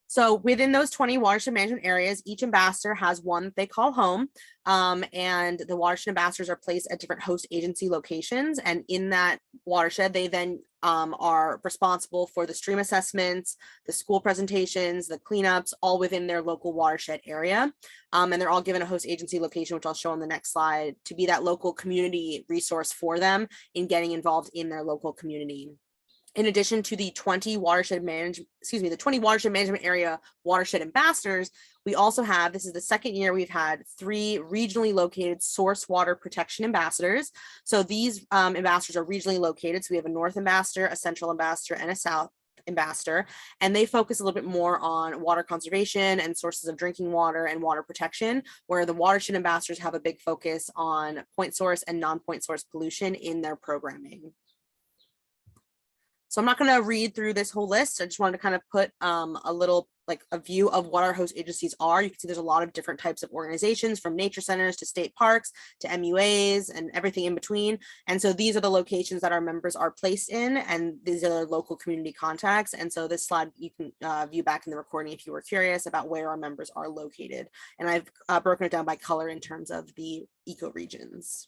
So within those 20 watershed management areas, each ambassador has one they call home, and the watershed ambassadors are placed at different host agency locations. And in that watershed, they then are responsible for the stream assessments, the school presentations, the cleanups, all within their local watershed area. And they're all given a host agency location, which I'll show on the next slide, to be that local community resource for them in getting involved in their local community. In addition to the 20 watershed management area watershed ambassadors, we also have, this is the second year we've had 3 regionally located source water protection ambassadors. So these ambassadors are regionally located. So we have a North ambassador, a Central ambassador, and a South ambassador, and they focus a little bit more on water conservation and sources of drinking water and water protection, where the watershed ambassadors have a big focus on point source and non-point source pollution in their programming. So I'm not going to read through this whole list. I just wanted to kind of put a little a view of what our host agencies are. You can see there's a lot of different types of organizations, from nature centers to state parks to MUAs and everything in between. And so these are the locations that our members are placed in, and these are their local community contacts. And so this slide you can view back in the recording if you were curious about where our members are located. And I've broken it down by color in terms of the ecoregions.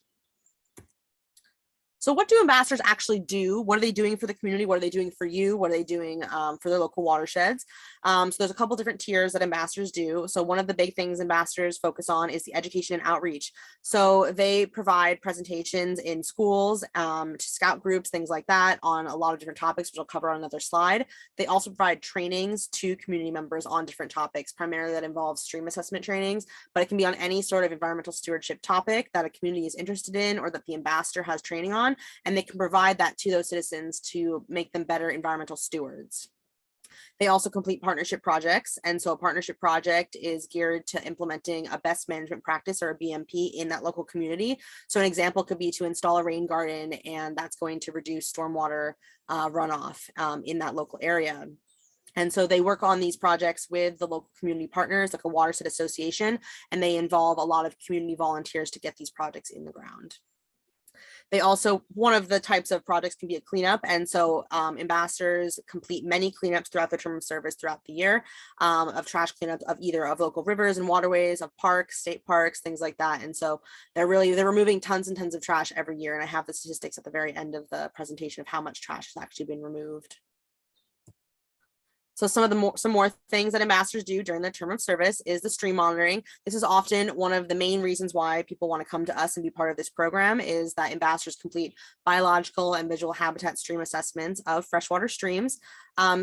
So what do ambassadors actually do? What are they doing for the community? What are they doing for you? What are they doing for their local watersheds? So there's a couple different tiers that ambassadors do. So one of the big things ambassadors focus on is the education and outreach. So they provide presentations in schools, to scout groups, things like that, on a lot of different topics, which I'll cover on another slide. They also provide trainings to community members on different topics, primarily that involves stream assessment trainings, but it can be on any sort of environmental stewardship topic that a community is interested in or that the ambassador has training on. And they can provide that to those citizens to make them better environmental stewards. They also complete partnership projects. And so a partnership project is geared to implementing a best management practice, or a BMP, in that local community. So an example could be to install a rain garden, and that's going to reduce stormwater runoff in that local area. And so they work on these projects with the local community partners, like a watershed association, and they involve a lot of community volunteers to get these projects in the ground. They also, one of the types of projects can be a cleanup. And so ambassadors complete many cleanups throughout their term of service throughout the year, of trash cleanups of either of local rivers and waterways, of parks, state parks, things like that. And so they're removing tons and tons of trash every year. And I have the statistics at the very end of the presentation of how much trash has actually been removed. So some more things that ambassadors do during their term of service is the stream monitoring. This is often one of the main reasons why people want to come to us and be part of this program, is that ambassadors complete biological and visual habitat stream assessments of freshwater streams.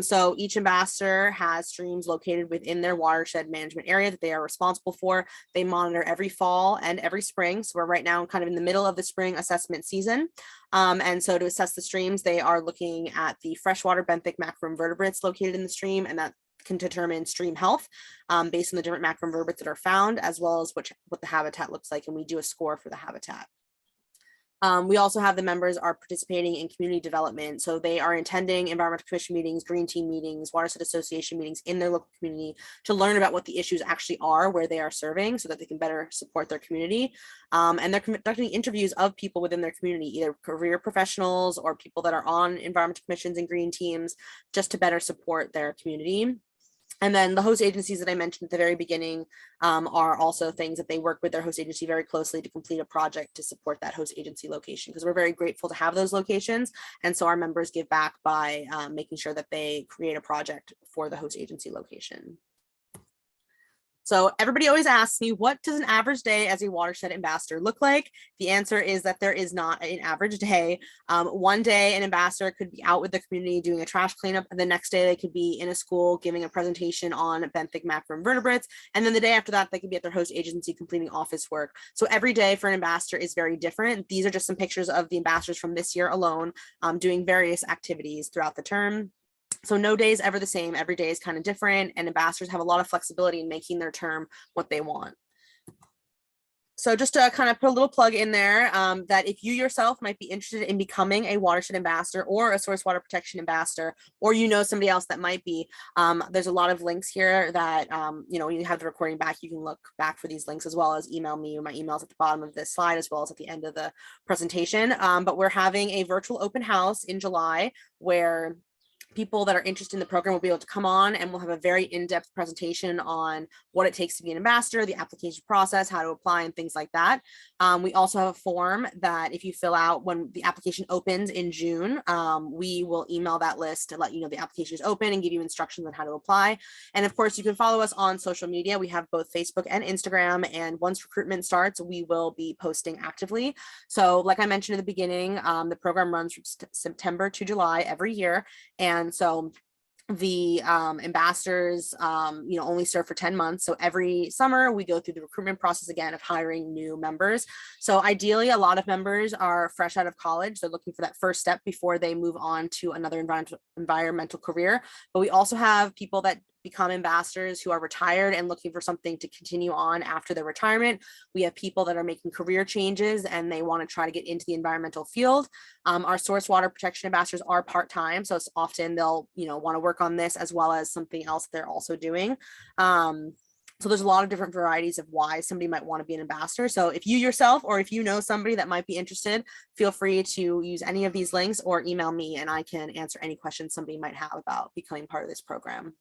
So each ambassador has streams located within their watershed management area that they are responsible for. They monitor every fall and every spring. So we're right now kind of in the middle of the spring assessment season. And so to assess the streams, they are looking at the freshwater benthic macroinvertebrates located in the stream, and that can determine stream health based on the different macroinvertebrates that are found, as well as what the habitat looks like. And we do a score for the habitat. We also have the members are participating in community development. So they are attending environmental commission meetings, green team meetings, watershed association meetings in their local community to learn about what the issues actually are where they are serving so that they can better support their community. And they're conducting interviews of people within their community, either career professionals or people that are on environmental commissions and green teams, just to better support their community. And then the host agencies that I mentioned at the very beginning are also things that they work with their host agency very closely to complete a project to support that host agency location, because we're very grateful to have those locations. And so our members give back by making sure that they create a project for the host agency location. So everybody always asks me, what does an average day as a watershed ambassador look like? The answer is that there is not an average day. One day an ambassador could be out with the community doing a trash cleanup, and the next day they could be in a school giving a presentation on benthic macroinvertebrates. And then the day after that, they could be at their host agency completing office work. So every day for an ambassador is very different. These are just some pictures of the ambassadors from this year alone, doing various activities throughout the term. So no day is ever the same. Every day is kind of different, and ambassadors have a lot of flexibility in making their term what they want. So just to kind of put a little plug in there, that if you yourself might be interested in becoming a watershed ambassador or a source water protection ambassador, or you know somebody else that might be, there's a lot of links here that, you know, when you have the recording back, you can look back for these links, as well as email me. My email's at the bottom of this slide, as well as at the end of the presentation. But we're having a virtual open house in July where people that are interested in the program will be able to come on, and we'll have a very in-depth presentation on what it takes to be an ambassador, the application process, how to apply, and things like that. We also have a form that if you fill out when the application opens in June, we will email that list to let you know the application is open and give you instructions on how to apply. And of course, you can follow us on social media. We have both Facebook and Instagram, and once recruitment starts, we will be posting actively. So like I mentioned at the beginning, the program runs from September to July every year. And so the ambassadors, you know, only serve for 10 months. So every summer we go through the recruitment process again of hiring new members. So ideally, a lot of members are fresh out of college. They're looking for that first step before they move on to another environmental career. But we also have people that become ambassadors who are retired and looking for something to continue on after their retirement. We have people that are making career changes and they want to try to get into the environmental field. Our source water protection ambassadors are part-time, so it's often they'll, you know, want to work on this as well as something else they're also doing. So there's a lot of different varieties of why somebody might want to be an ambassador. So if you yourself, or if you know somebody that might be interested, feel free to use any of these links or email me, and I can answer any questions somebody might have about becoming part of this program.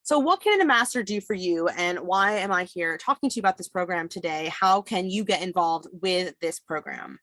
So what can an ambassador do for you, and why am I here talking to you about this program today? How can you get involved with this program?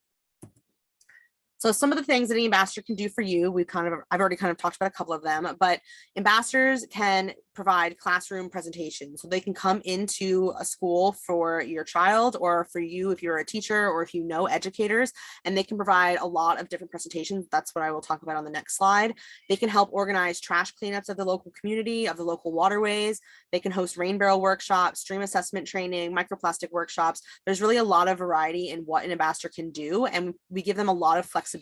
So some of the things that an ambassador can do for you, I've already kind of talked about a couple of them, but ambassadors can provide classroom presentations. So they can come into a school for your child, or for you if you're a teacher, or if you know educators, and they can provide a lot of different presentations. That's what I will talk about on the next slide. They can help organize trash cleanups of the local community, of the local waterways. They can host rain barrel workshops, stream assessment training, microplastic workshops. There's really a lot of variety in what an ambassador can do, and we give them a lot of flexibility.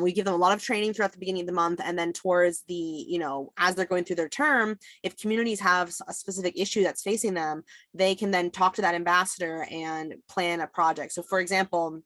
We give them a lot of training throughout the beginning of the month, and then towards the, you know, as they're going through their term, if communities have a specific issue that's facing them, they can then talk to that ambassador and plan a project. So for example,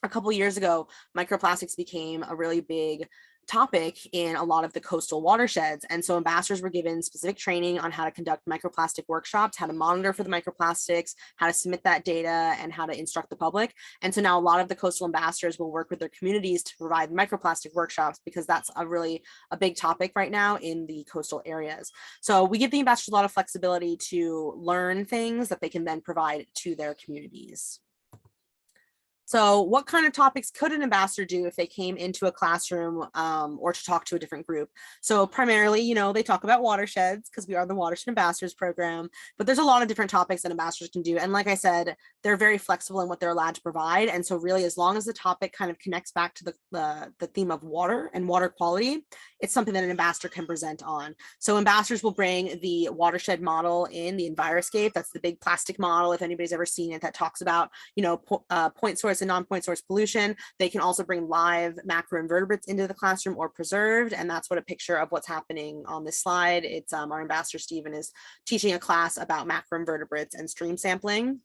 a couple of years ago, microplastics became a really big topic in a lot of the coastal watersheds. And so ambassadors were given specific training on how to conduct microplastic workshops, how to monitor for the microplastics, how to submit that data, and how to instruct the public. And so now a lot of the coastal ambassadors will work with their communities to provide microplastic workshops, because that's a big topic right now in the coastal areas. So we give the ambassadors a lot of flexibility to learn things that they can then provide to their communities. So what kind of topics could an ambassador do if they came into a classroom or to talk to a different group? So primarily, you know, they talk about watersheds because we are the Watershed Ambassadors program, but there's a lot of different topics that ambassadors can do. And like I said, they're very flexible in what they're allowed to provide. And so really, as long as the topic kind of connects back to the theme of water and water quality, it's something that an ambassador can present on. So ambassadors will bring the watershed model in, the EnviroScape. That's the big plastic model, if anybody's ever seen it, that talks about, you know, point source and non-point source pollution. They can also bring live macroinvertebrates into the classroom or preserved, and that's what a picture of what's happening on this slide. It's our ambassador Stephen is teaching a class about macroinvertebrates and stream sampling.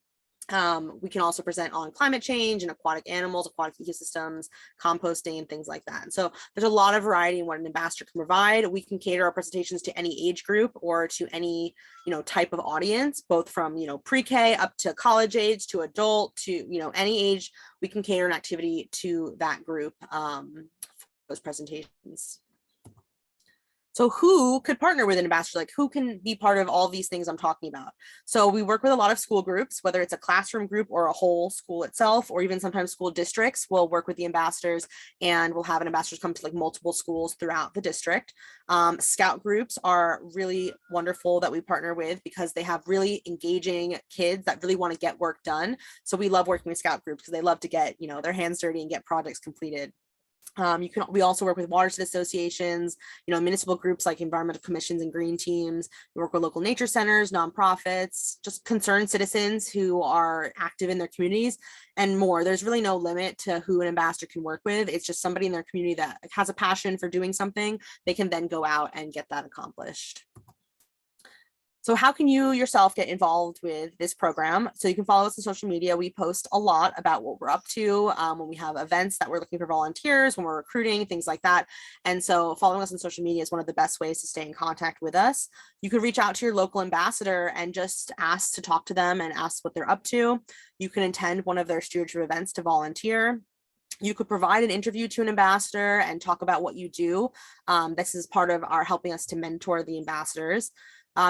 We can also present on climate change and aquatic animals, aquatic ecosystems, composting, and things like that. And so there's a lot of variety in what an ambassador can provide. We can cater our presentations to any age group or to any, type of audience, both from, pre-K up to college age, to adult, to, any age. We can cater an activity to that group for those presentations. So who could partner with an ambassador? Like, who can be part of all these things I'm talking about? So we work with a lot of school groups, whether it's a classroom group or a whole school itself, or even sometimes school districts will work with the ambassadors, and we'll have an ambassadors come to like multiple schools throughout the district. Scout groups are really wonderful that we partner with because they have really engaging kids that really want to get work done. So we love working with scout groups because they love to get, their hands dirty and get projects completed. We also work with watershed associations, municipal groups like environmental commissions and green teams. We work with local nature centers, nonprofits, just concerned citizens who are active in their communities, and more. There's really no limit to who an ambassador can work with. It's just somebody in their community that has a passion for doing something. They can then go out and get that accomplished. So how can you yourself get involved with this program? So you can follow us on social media. We post a lot about what we're up to when we have events that we're looking for volunteers, when we're recruiting, things like that. And so following us on social media is one of the best ways to stay in contact with us. You could reach out to your local ambassador and just ask to talk to them and ask what they're up to. You can attend one of their stewardship events to volunteer. You could provide an interview to an ambassador and talk about what you do. This is part of our helping us to mentor the ambassadors.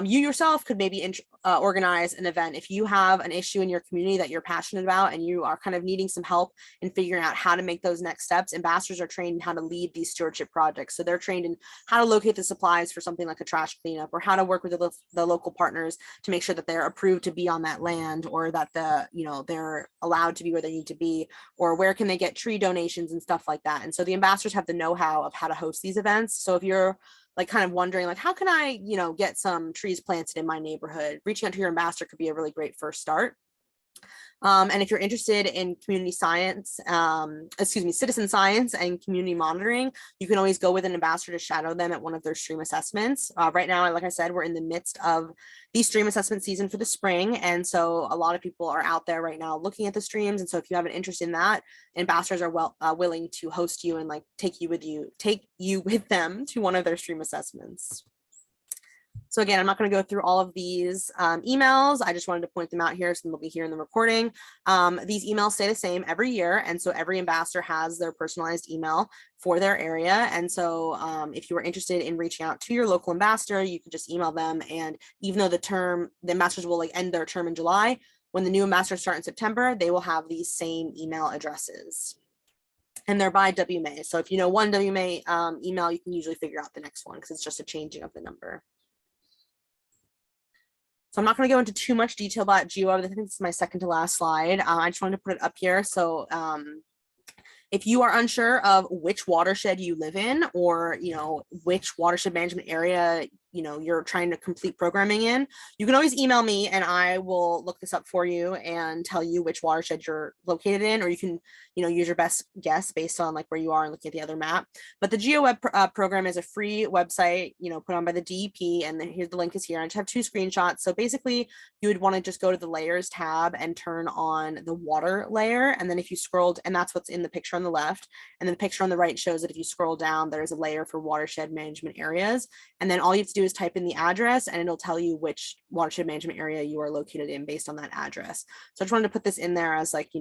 You yourself could maybe organize an event if you have an issue in your community that you're passionate about and you are kind of needing some help in figuring out how to make those next steps. Ambassadors are trained in how to lead these stewardship projects. So they're trained in how to locate the supplies for something like a trash cleanup, or how to work with the local partners to make sure that they're approved to be on that land, or that they're allowed to be where they need to be, or where can they get tree donations and stuff like that. And so the ambassadors have the know-how of how to host these events. So if you're like kind of wondering like, how can I, get some trees planted in my neighborhood? Reaching out to your ambassador could be a really great first start. And if you're interested in community science, citizen science and community monitoring, you can always go with an ambassador to shadow them at one of their stream assessments. Right now, like I said, we're in the midst of the stream assessment season for the spring. And so a lot of people are out there right now looking at the streams. And so if you have an interest in that, ambassadors are willing to host you and like take you with them to one of their stream assessments. So again, I'm not going to go through all of these emails. I just wanted to point them out here, so they'll be here in the recording. These emails stay the same every year. And so every ambassador has their personalized email for their area. And so if you are interested in reaching out to your local ambassador, you can just email them. And even though the ambassadors will end their term in July, when the new ambassadors start in September, they will have these same email addresses. And they're by WMA. So if you know one WMA email, you can usually figure out the next one because it's just a changing of the number. So I'm not going to go into too much detail about GeoWeb. I think this is my second to last slide. I just wanted to put it up here. So if you are unsure of which watershed you live in, or which watershed management area you're trying to complete programming in, you can always email me and I will look this up for you and tell you which watershed you're located in, or you can use your best guess based on like where you are and looking at the other map. But the GeoWeb program is a free website put on by the DEP, and then here's the link is here. I just have 2 screenshots. So basically you would want to just go to the layers tab and turn on the water layer, and then if you scrolled, and that's what's in the picture on the left, and then the picture on the right shows that if you scroll down there's a layer for watershed management areas, and then all you have to do is type in the address and it'll tell you which watershed management area you are located in based on that address. So I just wanted to put this in there as like,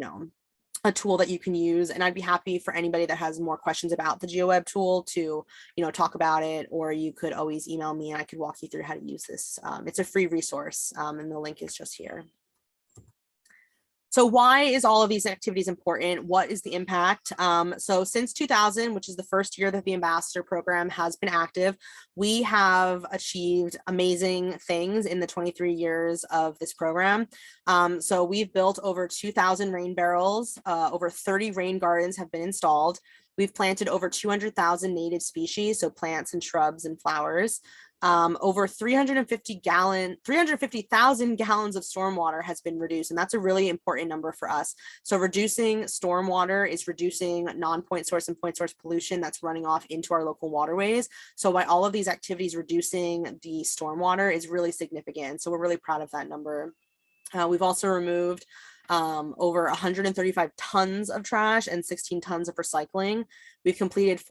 a tool that you can use. And I'd be happy for anybody that has more questions about the GeoWeb tool to, talk about it, or you could always email me and I could walk you through how to use this. It's a free resource and the link is just here. So why is all of these activities important? What is the impact? So since 2000, which is the first year that the ambassador program has been active, we have achieved amazing things in the 23 years of this program. So we've built over 2,000 rain barrels, over 30 rain gardens have been installed. We've planted over 200,000 native species, so plants and shrubs and flowers. Over 350,000 gallons of stormwater has been reduced, and that's a really important number for us. So reducing stormwater is reducing non-point source and point source pollution that's running off into our local waterways. So by all of these activities, reducing the stormwater is really significant. So we're really proud of that number. We've also removed over 135 tons of trash and 16 tons of recycling. We've completed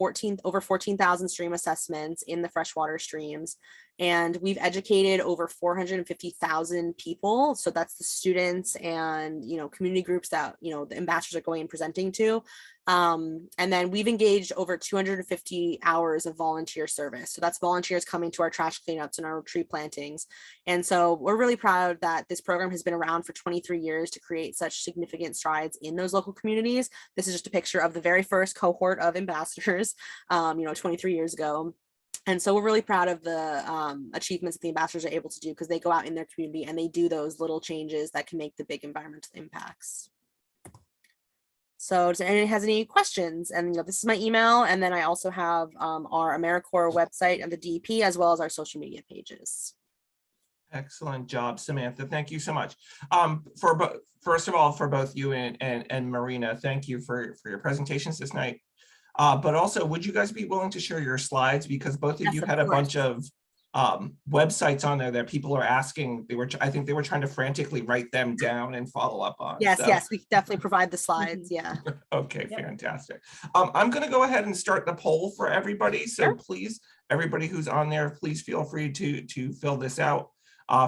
over 14,000 stream assessments in the freshwater streams, and we've educated over 450,000 people. So that's the students and, community groups that, the ambassadors are going and presenting to. And then we've engaged over 250 hours of volunteer service. So that's volunteers coming to our trash cleanups and our tree plantings. And so we're really proud that this program has been around for 23 years to create such significant strides in those local communities. This is just a picture of the very first cohort of ambassadors, 23 years ago. And so we're really proud of the achievements that the ambassadors are able to do, because they go out in their community and they do those little changes that can make the big environmental impacts. So does anyone has any questions? And this is my email. And then I also have our AmeriCorps website and the DEP, as well as our social media pages. Excellent job, Samantha. Thank you so much. First of all, for both you and Marina, thank you for your presentations this night. But also, would you guys be willing to share your slides? Because both of you had a bunch of websites on there that people are asking. I think they were trying to frantically write them down and follow up on. Yes, yes, we definitely provide the slides. Yeah. Okay, fantastic. I'm going to go ahead and start the poll for everybody. So please, everybody who's on there, please feel free to fill this out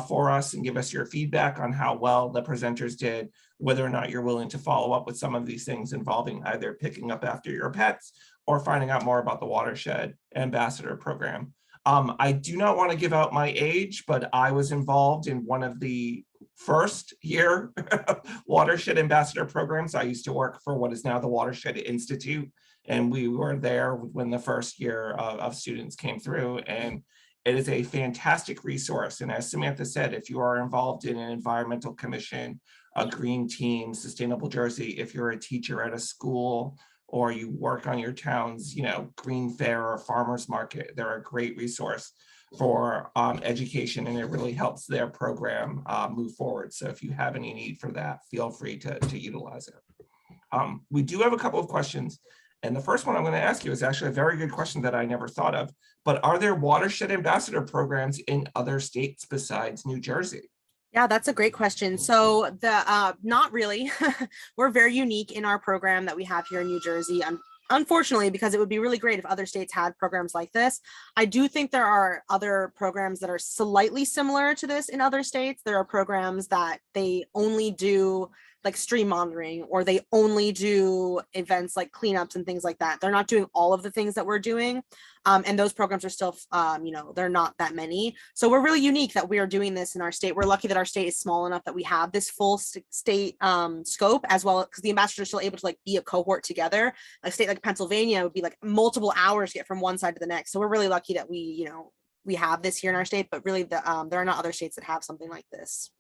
for us and give us your feedback on how well the presenters did, whether or not you're willing to follow up with some of these things involving either picking up after your pets or finding out more about the Watershed Ambassador Program. I do not want to give out my age, but I was involved in one of the first year Watershed Ambassador programs. I used to work for what is now the Watershed Institute, and we were there when the first year of students came through, and it is a fantastic resource. And as Samantha said, if you are involved in an environmental commission, a green team, Sustainable Jersey, if you're a teacher at a school, or you work on your town's, green fair or farmer's market, they're a great resource for education, and it really helps their program move forward. So if you have any need for that, feel free to utilize it. We do have a couple of questions. And the first one I'm going to ask you is actually a very good question that I never thought of, but are there Watershed Ambassador programs in other states besides New Jersey? Yeah, that's a great question. So not really. We're very unique in our program that we have here in New Jersey. Unfortunately, because it would be really great if other states had programs like this. I do think there are other programs that are slightly similar to this in other states. There are programs that they only do like stream monitoring, or they only do events like cleanups and things like that. They're not doing all of the things that we're doing. And those programs are still, they're not that many. So we're really unique that we are doing this in our state. We're lucky that our state is small enough that we have this full state scope, as well, because the ambassadors are still able to be a cohort together. A state like Pennsylvania would be like multiple hours to get from one side to the next. So we're really lucky that we have this here in our state, but really there are not other states that have something like this.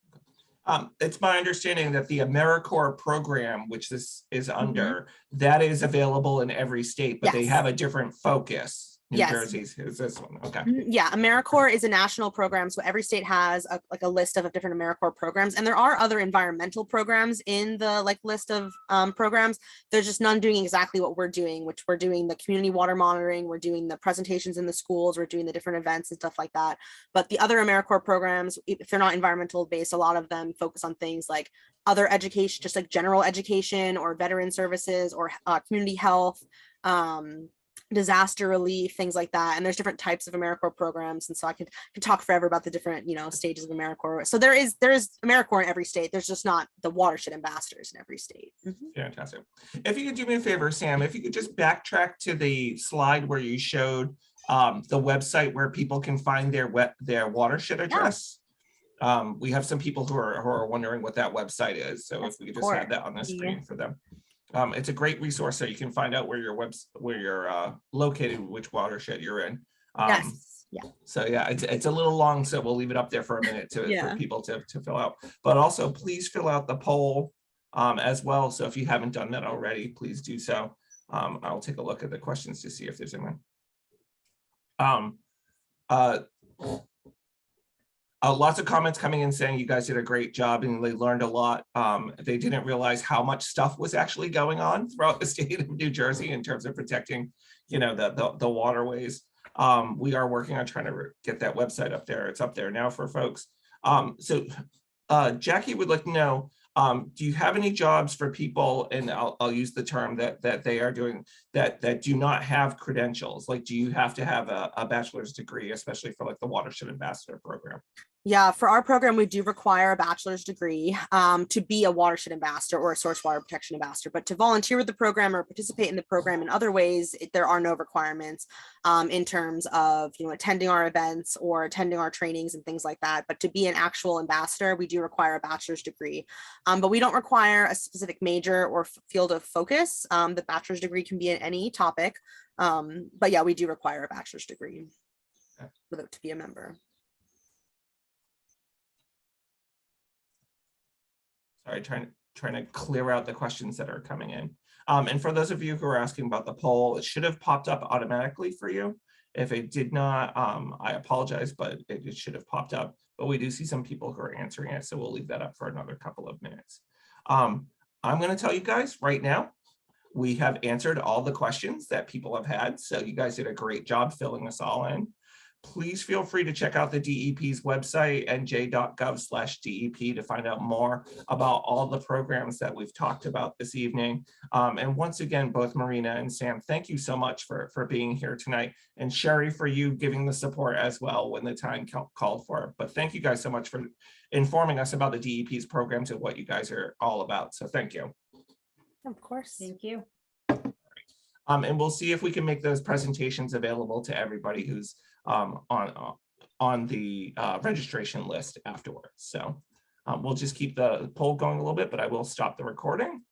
It's my understanding that the AmeriCorps program, which this is under, that is available in every state, but they have a different focus. New Jersey's is this one. Okay. Yeah, AmeriCorps is a national program, so every state has a list of different AmeriCorps programs, and there are other environmental programs in the list of programs. There's just none doing exactly what we're doing, which we're doing the community water monitoring, we're doing the presentations in the schools, we're doing the different events and stuff like that. But the other AmeriCorps programs, if they're not environmental based, a lot of them focus on things like other education, just like general education or veteran services or community health, disaster relief, things like that. And there's different types of AmeriCorps programs. And so I could talk forever about the different, stages of AmeriCorps. So there is AmeriCorps in every state. There's just not the Watershed Ambassadors in every state. Fantastic. If you could do me a favor, Sam, if you could just backtrack to the slide where you showed the website where people can find their watershed address. We have some people who are wondering what that website is. So if we could just have that on the screen for them. It's a great resource so you can find out where you're located, which watershed you're in. So yeah, it's a little long, so we'll leave it up there for a minute for people to fill out. But also, please fill out the poll as well. So if you haven't done that already, please do so. I'll take a look at the questions to see if there's anyone. Lots of comments coming in saying you guys did a great job and they learned a lot. They didn't realize how much stuff was actually going on throughout the state of New Jersey in terms of protecting, the waterways. We are working on trying to get that website up there. It's up there now for folks. So Jackie would like to know, Do you have any jobs for people, and I'll use the term that they are doing, that do not have credentials? Like, do you have to have a bachelor's degree, especially for like the Watershed Ambassador program? Yeah, for our program, we do require a bachelor's degree to be a watershed ambassador or a source water protection ambassador. But to volunteer with the program or participate in the program in other ways, there are no requirements in terms of, you know, attending our events or attending our trainings and things like that. But to be an actual ambassador, we do require a bachelor's degree. But we don't require a specific major or field of focus. The bachelor's degree can be in any topic. But yeah, we do require a bachelor's degree to be a member. Sorry, trying to clear out the questions that are coming in. And for those of you who are asking about the poll, it should have popped up automatically for you. If it did not, I apologize, but it should have popped up. But we do see some people who are answering it, so we'll leave that up for another couple of minutes. I'm going to tell you guys right now, we have answered all the questions that people have had. So you guys did a great job filling us all in. Please feel free to check out the DEP's website, nj.gov/DEP, to find out more about all the programs that we've talked about this evening. And once again, both Marina and Sam, thank you so much for being here tonight. And Sherry, for you giving the support as well when the time called for it. But thank you guys so much for informing us about the DEP's programs and what you guys are all about. So thank you. Of course. Thank you. And we'll see if we can make those presentations available to everybody who's on the registration list afterwards. So we'll just keep the poll going a little bit, but I will stop the recording.